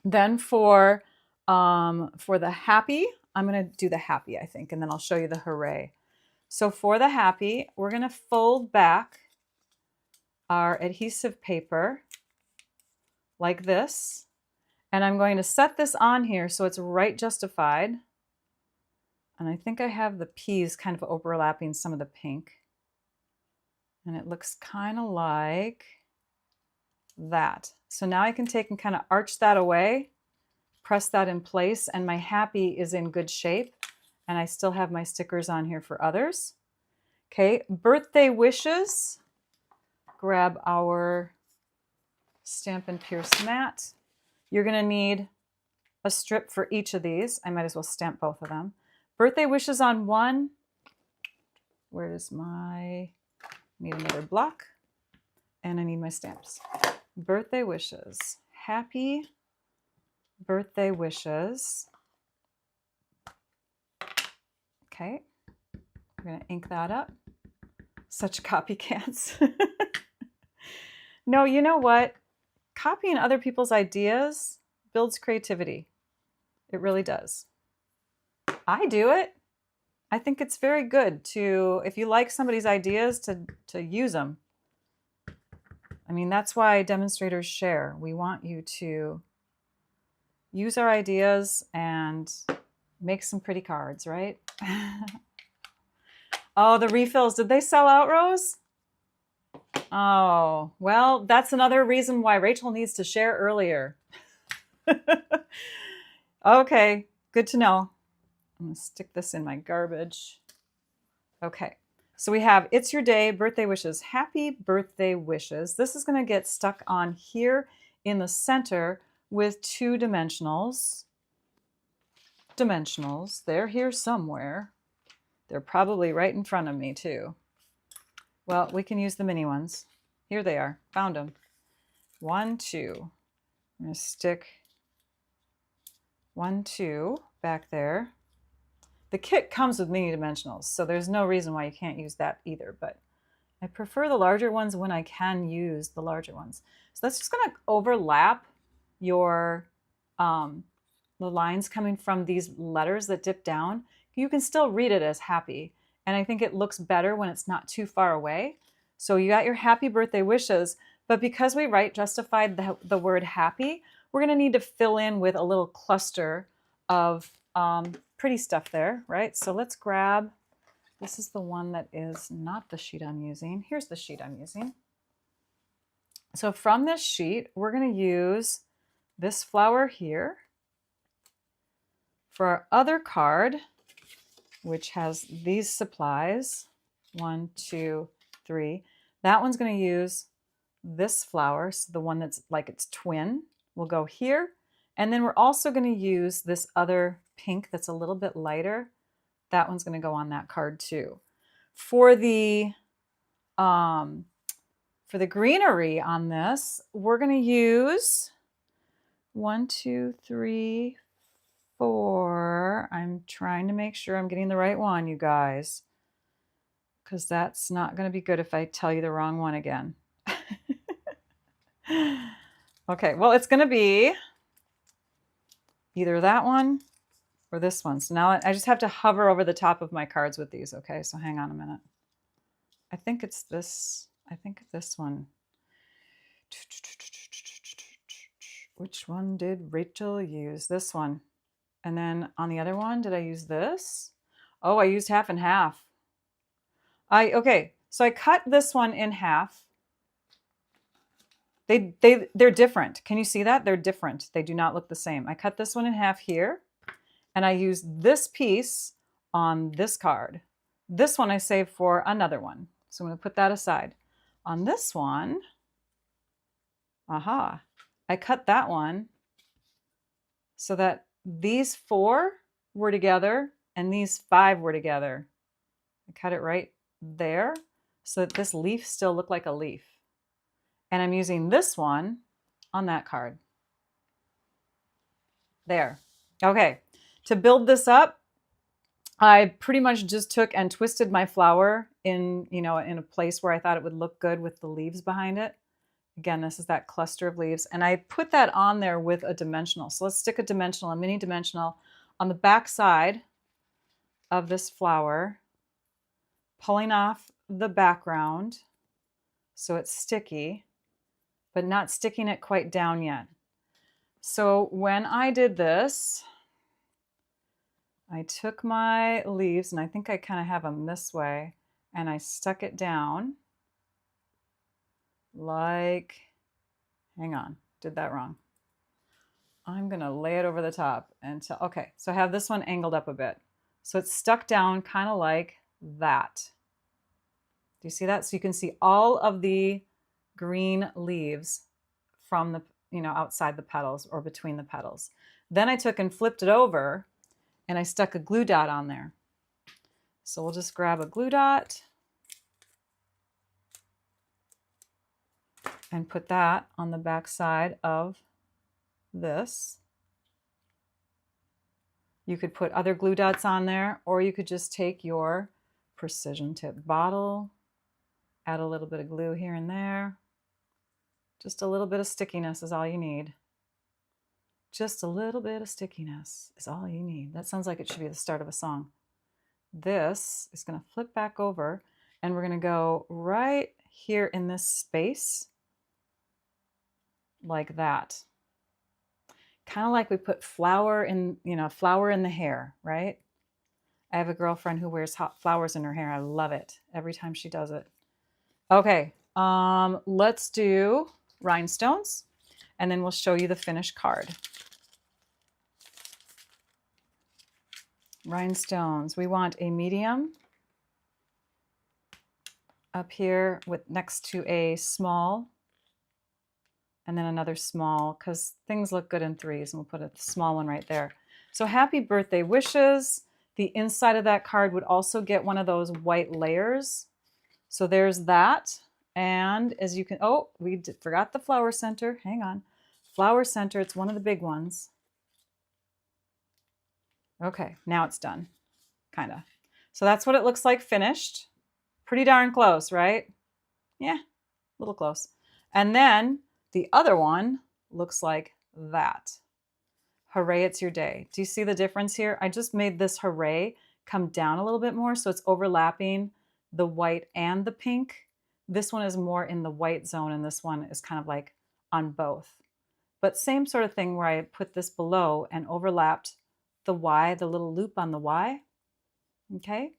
Then for the happy, I'm going to do the happy, I think, and then I'll show you the hooray. So for the happy, we're going to fold back our adhesive paper like this. And I'm going to set this on here so it's right justified. And I think I have the P's kind of overlapping some of the pink. And it looks kind of like that. So now I can take and kind of arch that away, press that in place, and my happy is in good shape. And I still have my stickers on here for others. Okay, birthday wishes. Grab our Stampin' Pierce mat. You're going to need a strip for each of these. I might as well stamp both of them. Birthday wishes on one. Where is my... Need another block. And I need my stamps. Birthday wishes. Happy birthday wishes. Okay, we're going to ink that up. Such copycats. No, you know what? Copying other people's ideas builds creativity. It really does. I do it. I think it's very good to, if you like somebody's ideas, to use them. I mean, that's why demonstrators share. We want you to use our ideas and make some pretty cards, right? Oh, the refills. Did they sell out, Rose? Oh, well, that's another reason why Rachel needs to share earlier. Okay, good to know. I'm going to stick this in my garbage. Okay, so we have It's Your Day, birthday wishes. Happy birthday wishes. This is going to get stuck on here in the center with two dimensionals. They're here somewhere. They're probably right in front of me too. Well, we can use the mini ones. Here they are. Found them. 1, 2. I'm going to stick 1, 2 back there. The kit comes with mini dimensionals, so there's no reason why you can't use that either, but I prefer the larger ones when I can use the larger ones. So that's just going to overlap your the lines coming from these letters that dip down. You can still read it as happy, and I think it looks better when it's not too far away. So you got your happy birthday wishes, but because we write justified the word happy, we're going to need to fill in with a little cluster of pretty stuff there, right? So let's grab, this is the one that is not the sheet I'm using. Here's the sheet I'm using. So from this sheet, we're going to use this flower here. For our other card, which has these supplies, 1, 2, 3, that one's going to use this flower, so the one that's like its twin will go here. And then we're also going to use this other pink that's a little bit lighter. That one's going to go on that card too. For the greenery on this, we're going to use 1, 2, 3, 4. I'm trying to make sure I'm getting the right one, you guys, because that's not going to be good if I tell you the wrong one again. Okay, well, it's going to be either that one or this one. So now I just have to hover over the top of my cards with these. Okay, so hang on a minute. I think it's this. I think this one. Which one did Rachel use? This one. And then on the other one, did I use this? Oh, I used half and half. Okay, so I cut this one in half. They're different. Can you see that? They're different. They do not look the same. I cut this one in half here, and I used this piece on this card. This one I saved for another one. So I'm going to put that aside. On this one, I cut that one so that these 4 were together and these 5 were together. I cut it right there so that this leaf still looked like a leaf. And I'm using this one on that card. There. Okay. To build this up, I pretty much just took and twisted my flower in a place where I thought it would look good with the leaves behind it. Again, this is that cluster of leaves. And I put that on there with a dimensional. So let's stick a mini dimensional on the back side of this flower, pulling off the background so it's sticky, but not sticking it quite down yet. So when I did this, I took my leaves, and I think I kind of have them this way, and I stuck it down like, hang on, did that wrong. I'm going to lay it over the top until, okay, so I have this one angled up a bit. So it's stuck down kind of like that. Do you see that? So you can see all of the green leaves from the, outside the petals or between the petals. Then I took and flipped it over, and I stuck a glue dot on there. So we'll just grab a glue dot and put that on the back side of this. You could put other glue dots on there, or you could just take your precision tip bottle, add a little bit of glue here and there. Just a little bit of stickiness is all you need. Just a little bit of stickiness is all you need. That sounds like it should be the start of a song. This is going to flip back over, and we're going to go right here in this space like that. kind of like we put flour in, flour in the hair, right? I have a girlfriend who wears hot flowers in her hair. I love it every time she does it. Okay, let's do rhinestones, and then we'll show you the finished card. Rhinestones, we want a medium up here with next to a small, and then another small, because things look good in threes, and we'll put a small one right there. So happy birthday wishes. The inside of that card would also get one of those white layers. So there's that. And as you can, oh, we forgot the flower center. Hang on. Flower center, it's one of the big ones. Okay, now it's done, kind of. So that's what it looks like finished. Pretty darn close, right? Yeah, a little close. And then the other one looks like that. Hooray, it's your day. Do you see the difference here? I just made this hooray come down a little bit more, so it's overlapping the white and the pink. This one is more in the white zone, and this one is kind of like on both. But same sort of thing where I put this below and overlapped the Y, the little loop on the Y. Okay.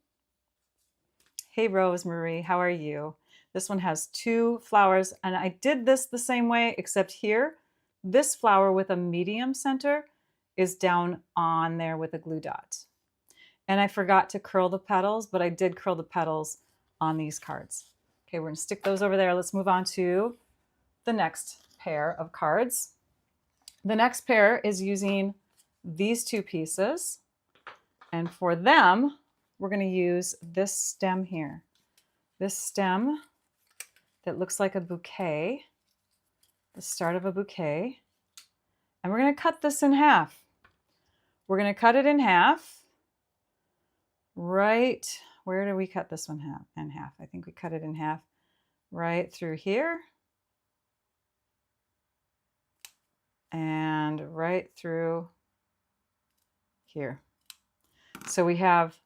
Hey, Rosemary, how are you? This one has 2 flowers, and I did this the same way, except here, this flower with a medium center is down on there with a glue dot. And I forgot to curl the petals, but I did curl the petals on these cards. Okay, we're gonna stick those over there. Let's move on to the next pair of cards. The next pair is using these 2 pieces. And for them, we're gonna use this stem here. This stem that looks like a bouquet, the start of a bouquet. And we're gonna cut this in half. We're gonna cut it in half. Right, where do we cut this one in half? I think we cut it in half right through here. And right through here. So we have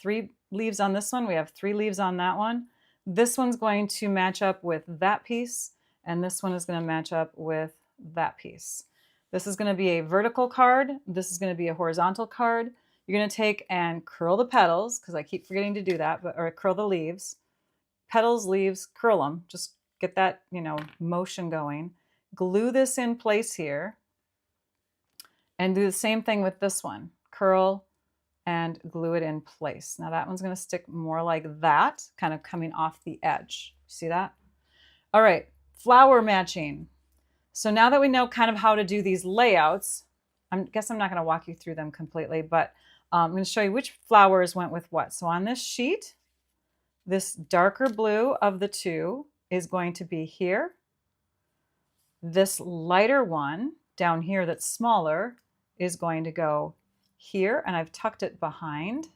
3 leaves on this one. We have 3 leaves on that one. This one's going to match up with that piece, and this one is going to match up with that piece. This is going to be a vertical card. This is going to be a horizontal card. You're going to take and curl the petals, because I keep forgetting to do that, or curl the leaves. Petals, leaves, curl them. Just get that, motion going. Glue this in place here, and do the same thing with this one. Curl and glue it in place. Now that one's going to stick more like that, kind of coming off the edge. See that? All right, flower matching. So now that we know kind of how to do these layouts, I guess I'm not going to walk you through them completely, but I'm going to show you which flowers went with what. So on this sheet, this darker blue of the 2 is going to be here. This lighter one down here that's smaller is going to go here, and I've tucked it behind.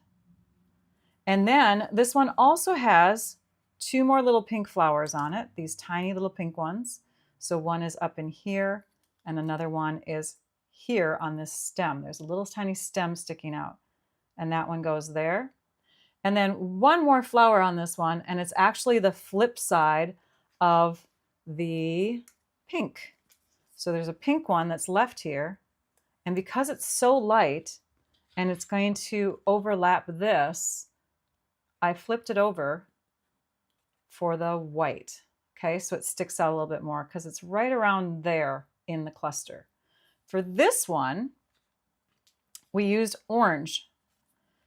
And then this one also has 2 more little pink flowers on it, these tiny little pink ones. So one is up in here, and another one is here on this stem. There's a little tiny stem sticking out, and that one goes there. And then one more flower on this one, and it's actually the flip side of the pink. So there's a pink one that's left here, and because it's so light and it's going to overlap this, I flipped it over for the white. Okay, so it sticks out a little bit more because it's right around there in the cluster. For this one, we used orange.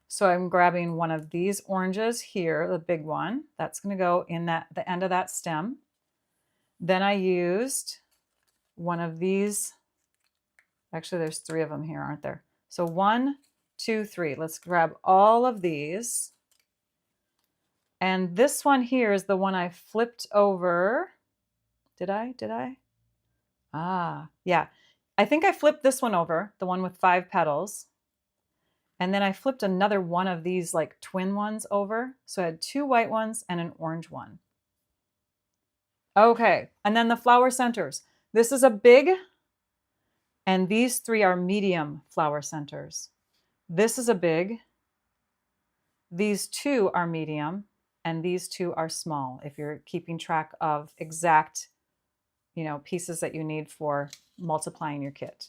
So I'm grabbing one of these oranges here, the big one. That's going to go in the end of that stem. Then I used one of these. Actually, there's 3 of them here, aren't there? So 1, 2, 3. Let's grab all of these. And this one here is the one I flipped over. Did I? Ah, yeah. I think I flipped this one over, the one with 5 petals. And then I flipped another one of these like twin ones over. So I had 2 white ones and an orange one. Okay, and then the flower centers. This is a big, and these 3 are medium flower centers. This is a big, these 2 are medium, and these 2 are small, if you're keeping track of exact, pieces that you need for multiplying your kit.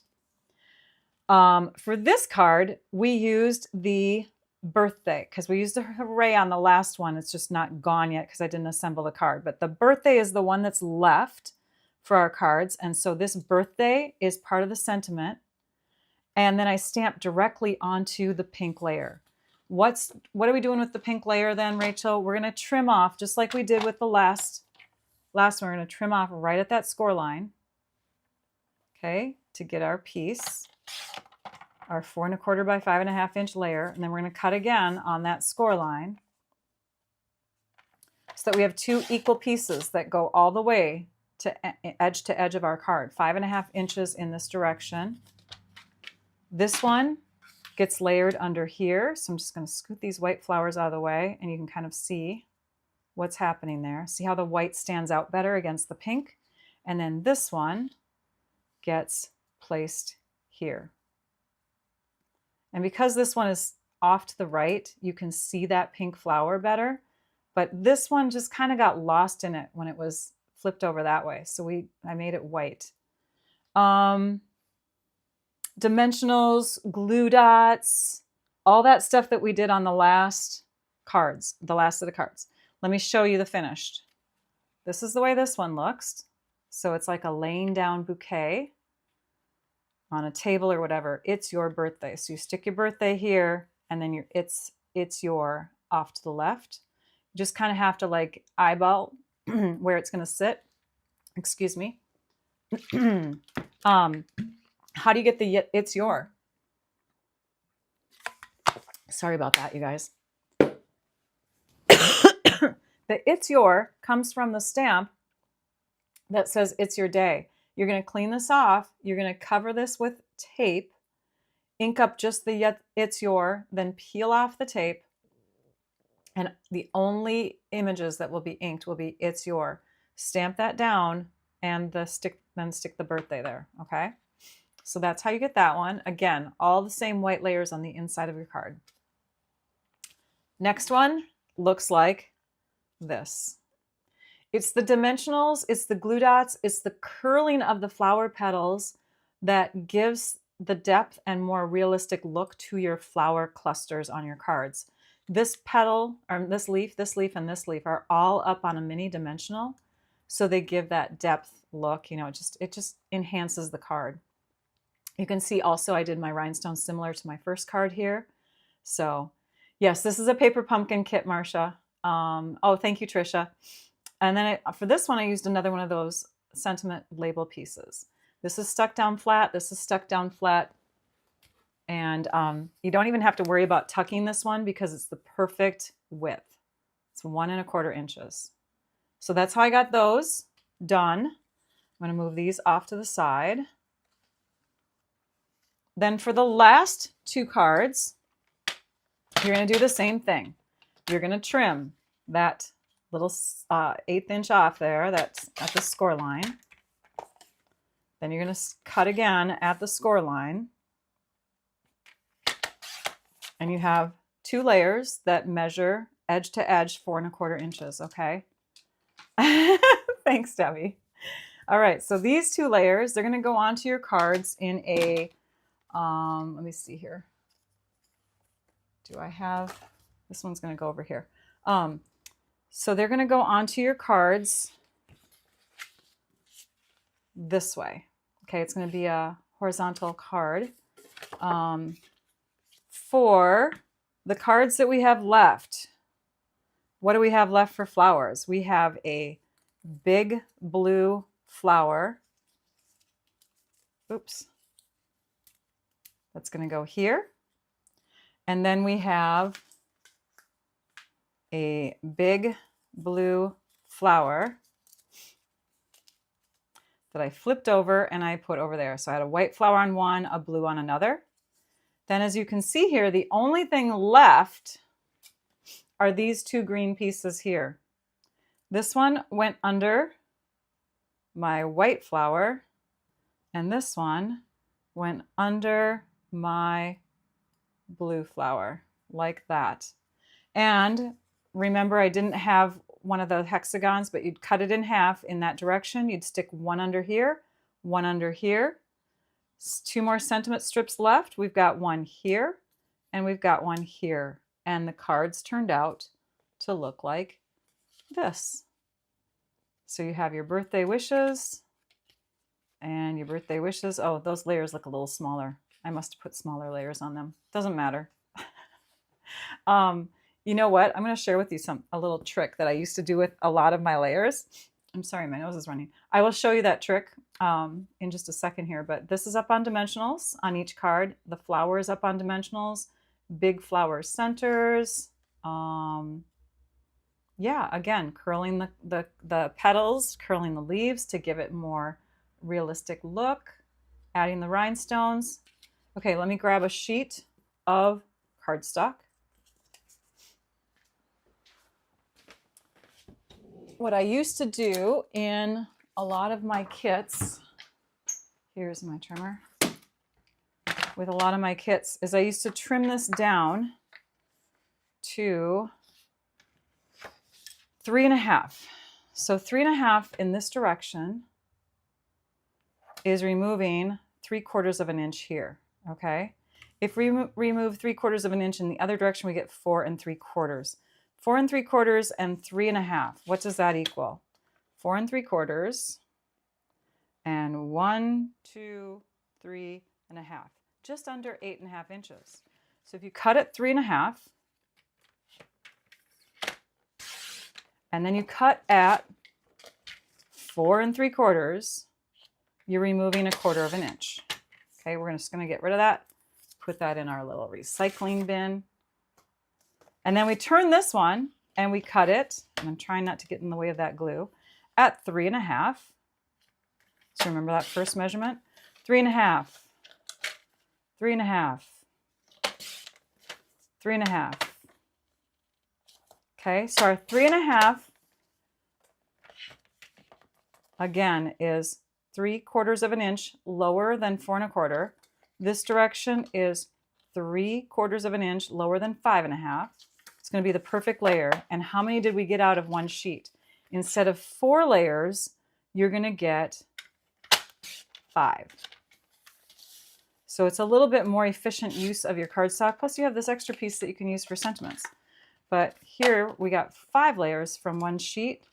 For this card, we used the birthday because we used a hooray on the last one. It's just not gone yet because I didn't assemble the card. But the birthday is the one that's left for our cards. And so this birthday is part of the sentiment. And then I stamped directly onto the pink layer. What are we doing with the pink layer then, Rachel? We're going to trim off just like we did with the last one. We're going to trim off right at that score line. Okay, to get our piece, our 4 1/4 by 5 1/2 inch layer, and then we're going to cut again on that score line so that we have 2 equal pieces that go all the way to edge of our card, 5 1/2 inches in this direction. This one gets layered under here, so I'm just going to scoot these white flowers out of the way, and you can kind of see what's happening there. See how the white stands out better against the pink? And then this one gets placed here. And because this one is off to the right, you can see that pink flower better, but this one just kind of got lost in it when it was flipped over that way. So I made it white. Dimensionals, glue dots, all that stuff that we did on the last cards, the last of the cards. Let me show you the finished. This is the way this one looks. So it's like a laying down bouquet on a table or whatever. It's your birthday. So you stick your birthday here, and then it's your off to the left. You just kind of have to like eyeball where it's going to sit. Excuse me. How do you get the it's your? Sorry about that, you guys. The it's your comes from the stamp that says it's your day. You're going to clean this off. You're going to cover this with tape, ink up just the it's your, then peel off the tape. And the only images that will be inked will be it's your. Stamp that down and then stick the birthday there, okay? So that's how you get that one. Again, all the same white layers on the inside of your card. Next one looks like this. It's the dimensionals, it's the glue dots, it's the curling of the flower petals that gives the depth and more realistic look to your flower clusters on your cards. This petal, or this leaf, and this leaf are all up on a mini dimensional, so they give that depth look. You know, it just enhances the card. You can see also I did my rhinestones similar to my first card here. So yes, this is a paper pumpkin kit, Marcia. Oh, thank you, Trisha. And then for this one, I used another one of those sentiment label pieces. This is stuck down flat. This is stuck down flat. And you don't even have to worry about tucking this one because it's the perfect width. It's 1 1/4 inches. So that's how I got those done. I'm going to move these off to the side. Then for the last 2 cards, you're going to do the same thing. You're going to trim that little 1/8 inch off there that's at the score line. Then you're going to cut again at the score line. And you have 2 layers that measure edge to edge 4 1/4 inches, okay? Thanks, Debbie. All right, so these 2 layers, they're going to go onto your cards in a, let me see here. Do I have, this one's going to go over here. So they're going to go onto your cards this way. Okay, it's going to be a horizontal card. For the cards that we have left, what do we have left for flowers? We have a big blue flower. Oops. That's going to go here. And then we have a big blue flower that I flipped over and I put over there. So I had a white flower on one, a blue on another. Then as you can see here, the only thing left are these 2 green pieces here. This one went under my white flower, and this one went under my blue flower, like that. And remember, I didn't have one of the hexagons, but you'd cut it in half in that direction. You'd stick one under here, one under here, 2 more sentiment strips left. We've got one here and we've got one here. And the cards turned out to look like this. So you have your birthday wishes and your birthday wishes. Oh, those layers look a little smaller. I must have put smaller layers on them. Doesn't matter. You know what? I'm going to share with you a little trick that I used to do with a lot of my layers. I'm sorry, my nose is running. I will show you that trick in just a second here, but this is up on dimensionals on each card. The flower is up on dimensionals, big flower centers. Yeah, again, curling the petals, curling the leaves to give it more realistic look, adding the rhinestones. Okay, let me grab a sheet of cardstock. What I used to do in a lot of my kits, here's my trimmer, with a lot of my kits, is I used to trim this down to 3.5. So 3.5 in this direction is removing 3/4 of an inch here, okay? If we remove 3/4 of an inch in the other direction, we get 4 3/4. 4 3/4 and 3.5. What does that equal? 4 3/4 and 1, 2, 3.5. Just under 8.5 inches. So if you cut it 3.5, and then you cut at 4 3/4, you're removing 1/4 of an inch. Okay, we're just gonna get rid of that. Put that in our little recycling bin. And then we turn this one and we cut it, and I'm trying not to get in the way of that glue, at 3.5. So remember that first measurement? 3.5, 3.5, 3.5. Okay, so our 3.5 again is 3/4 of an inch lower than 4 1/4. This direction is 3/4 of an inch lower than 5.5. It's going to be the perfect layer. And how many did we get out of one sheet? Instead of 4 layers, you're going to get 5. So it's a little bit more efficient use of your cardstock. Plus you have this extra piece that you can use for sentiments. But here we got 5 layers from one sheet,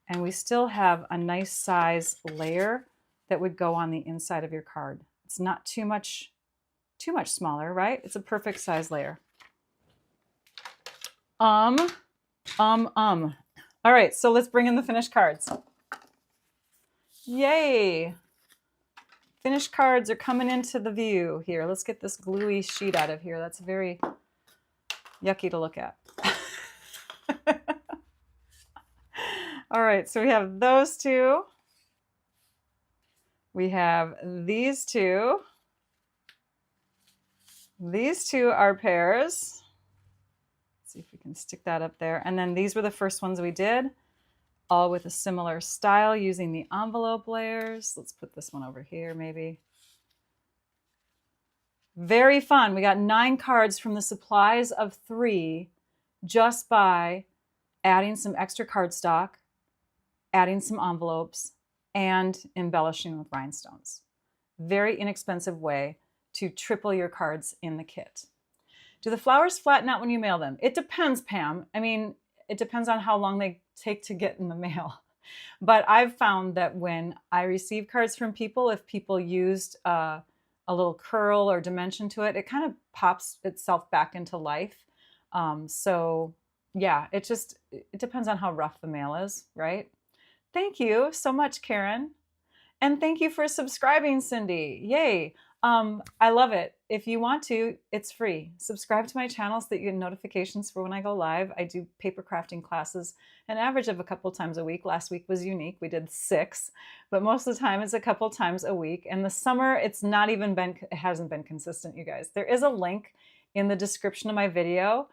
and we still have a nice size layer that would go on the inside of your card. It's not too much smaller, right? It's a perfect size layer. All right, so let's bring in the finished cards. Yay! Finished cards are coming into the view here. Let's get this gluey sheet out of here. That's very yucky to look at. All right, so we have those two. We have these two. These two are pairs. Let's see if we can stick that up there. And then these were the first ones we did, all with a similar style using the envelope layers. Let's put this one over here maybe. Very fun. We got 9 cards from the supplies of 3 just by adding some extra cardstock, adding some envelopes, and embellishing with rhinestones. Very inexpensive way to triple your cards in the kit. Do the flowers flatten out when you mail them? It depends, Pam. I mean, it depends on how long they take to get in the mail. But I've found that when I receive cards from people, if people used a little curl or dimension to it, it kind of pops itself back into life. So yeah, it depends on how rough the mail is, right? Thank you so much, Karen. And thank you for subscribing, Cindy. Yay. I love it. If you want to, it's free. Subscribe to my channel so that you get notifications for when I go live. I do paper crafting classes, an average of a couple times a week. Last week was unique. We did 6, but most of the time it's a couple times a week. And the summer, it hasn't been consistent, you guys. There is a link in the description of my video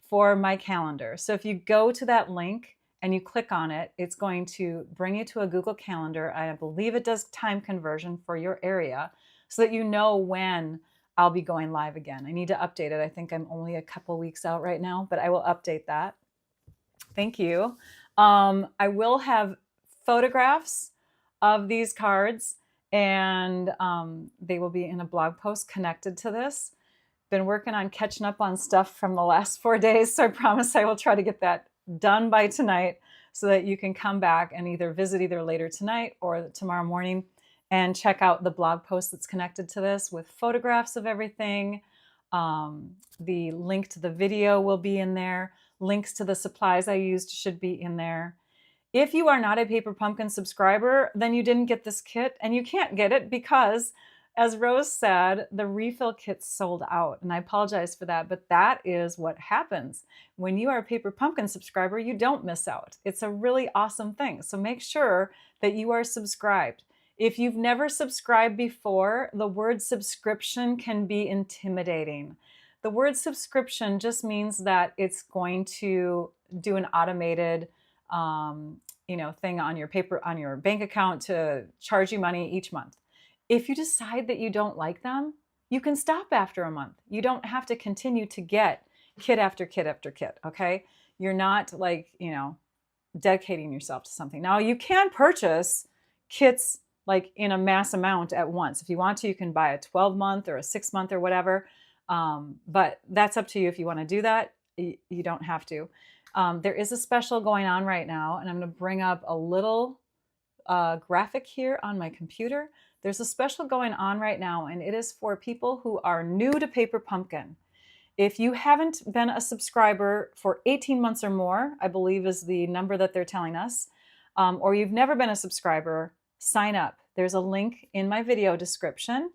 for my calendar. So if you go to that link and you click on it, it's going to bring you to a Google Calendar. I believe it does time conversion for your area so that you know when I'll be going live again. I need to update it. I think I'm only a couple weeks out right now, but I will update that. Thank you. I will have photographs of these cards and they will be in a blog post connected to this. Been working on catching up on stuff from the last 4 days, so I promise I will try to get that done by tonight so that you can come back and either visit either later tonight or tomorrow morning and check out the blog post that's connected to this with photographs of everything. The link to the video will be in there. Links to the supplies I used should be in there. If you are not a Paper Pumpkin subscriber, then you didn't get this kit, and you can't get it because, as Rose said, the refill kit sold out, and I apologize for that, but that is what happens. When you are a Paper Pumpkin subscriber, you don't miss out. It's a really awesome thing, so make sure that you are subscribed. If you've never subscribed before, the word subscription can be intimidating. The word subscription just means that it's going to do an automated thing on your bank account to charge you money each month. If you decide that you don't like them, you can stop after a month. You don't have to continue to get kit after kit after kit, okay? You're not like, dedicating yourself to something. Now, you can purchase kits like in a mass amount at once. If you want to, you can buy a 12-month or a 6-month or whatever. But that's up to you if you want to do that. You don't have to. There is a special going on right now, and I'm going to bring up a little graphic here on my computer. There's a special going on right now, and it is for people who are new to Paper Pumpkin. If you haven't been a subscriber for 18 months or more, I believe is the number that they're telling us, or you've never been a subscriber, sign up. There's a link in my video description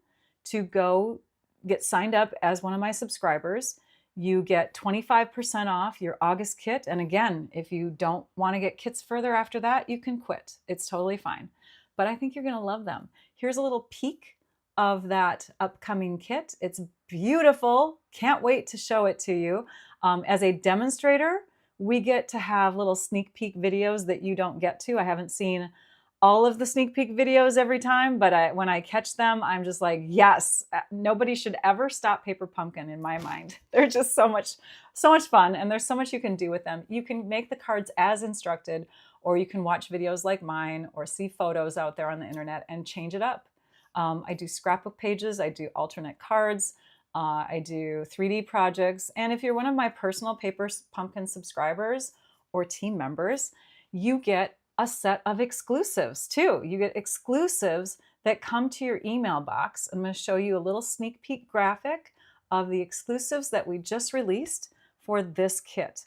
to go get signed up as one of my subscribers. You get 25% off your August kit. And again, if you don't want to get kits further after that, you can quit. It's totally fine. But I think you're going to love them. Here's a little peek of that upcoming kit. It's beautiful. Can't wait to show it to you. As a demonstrator, we get to have little sneak peek videos that you don't get to. I haven't seen all of the sneak peek videos every time, but when I catch them, I'm just like, yes, nobody should ever stop Paper Pumpkin in my mind. They're just so much fun, and there's so much you can do with them. You can make the cards as instructed, or you can watch videos like mine or see photos out there on the internet and change it up. I do scrapbook pages, I do alternate cards, I do 3D projects, and if you're one of my personal Paper Pumpkin subscribers or team members, you get a set of exclusives too. You get exclusives that come to your email box. I'm going to show you a little sneak peek graphic of the exclusives that we just released for this kit.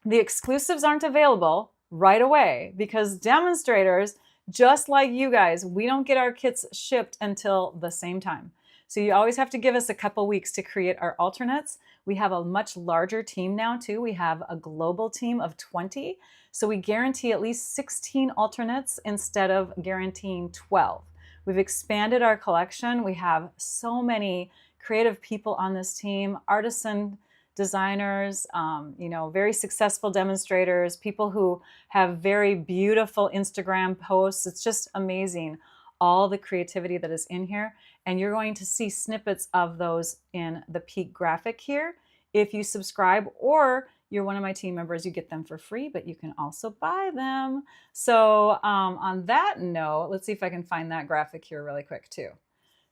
The exclusives aren't available right away because demonstrators, just like you guys, we don't get our kits shipped until the same time. So you always have to give us a couple weeks to create our alternates. We have a much larger team now too. We have a global team of 20. So we guarantee at least 16 alternates instead of guaranteeing 12. We've expanded our collection. We have so many creative people on this team, artisan designers, very successful demonstrators, people who have very beautiful Instagram posts. It's just amazing, all the creativity that is in here. And you're going to see snippets of those in the peek graphic here. If you subscribe or you're one of my team members, you get them for free, but you can also buy them. So on that note, let's see if I can find that graphic here really quick too.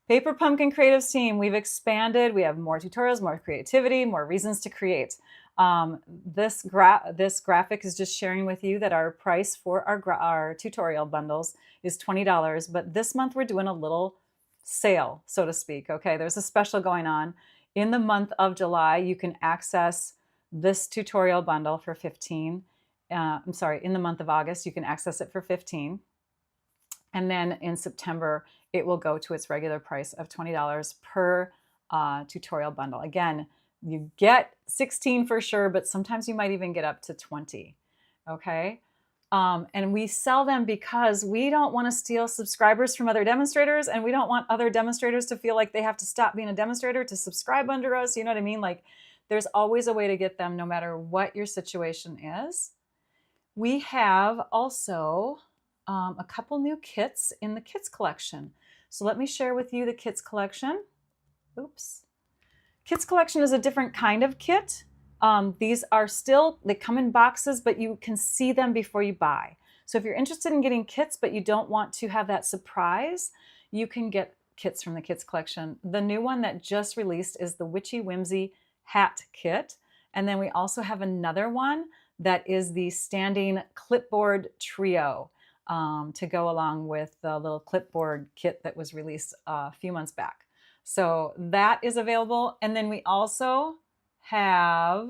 Paper Pumpkin Creatives team, we've expanded. We have more tutorials, more creativity, more reasons to create. This graphic is just sharing with you that our price for our tutorial bundles is $20, but this month we're doing a little sale, so to speak. Okay, there's a special going on. In the month of July, you can access this tutorial bundle for $15. In the month of August, you can access it for $15. And then in September, it will go to its regular price of $20 per tutorial bundle. Again, you get 16 for sure, but sometimes you might even get up to 20, okay? And we sell them because we don't want to steal subscribers from other demonstrators, and we don't want other demonstrators to feel like they have to stop being a demonstrator to subscribe under us. You know what I mean? Like, there's always a way to get them no matter what your situation is. We have also a couple new kits in the kits collection. So let me share with you the kits collection. Oops. Kits collection is a different kind of kit. These are still, they come in boxes, but you can see them before you buy. So if you're interested in getting kits, but you don't want to have that surprise, you can get kits from the Kits collection. The new one that just released is the Witchy Whimsy Hat Kit. And then we also have another one that is the Standing Clipboard Trio to go along with the little clipboard kit that was released a few months back. So that is available. And then we also have,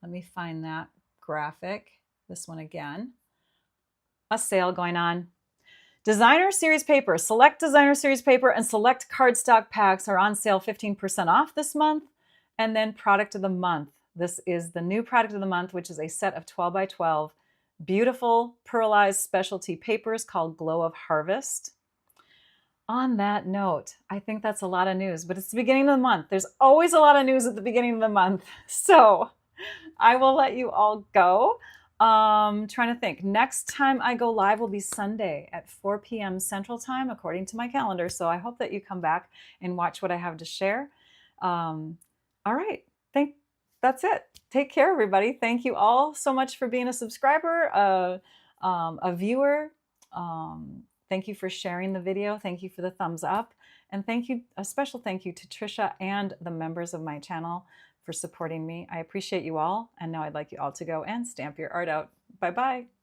let me find that graphic, this one again, a sale going on. Designer Series paper, select Designer Series paper and select cardstock packs are on sale 15% off this month. And then product of the month. This is the new product of the month, which is a set of 12 by 12 beautiful pearlized specialty papers called Glow of Harvest. On that note, I think that's a lot of news, but it's the beginning of the month. There's always a lot of news at the beginning of the month. So I will let you all go. Trying to think. Next time I go live will be Sunday at 4 p.m. Central Time, according to my calendar. So I hope that you come back and watch what I have to share. All right. That's it. Take care, everybody. Thank you all so much for being a subscriber, a viewer. Thank you for sharing the video. Thank you for the thumbs up. And a special thank you to Trisha and the members of my channel for supporting me. I appreciate you all. And now I'd like you all to go and stamp your art out. Bye-bye.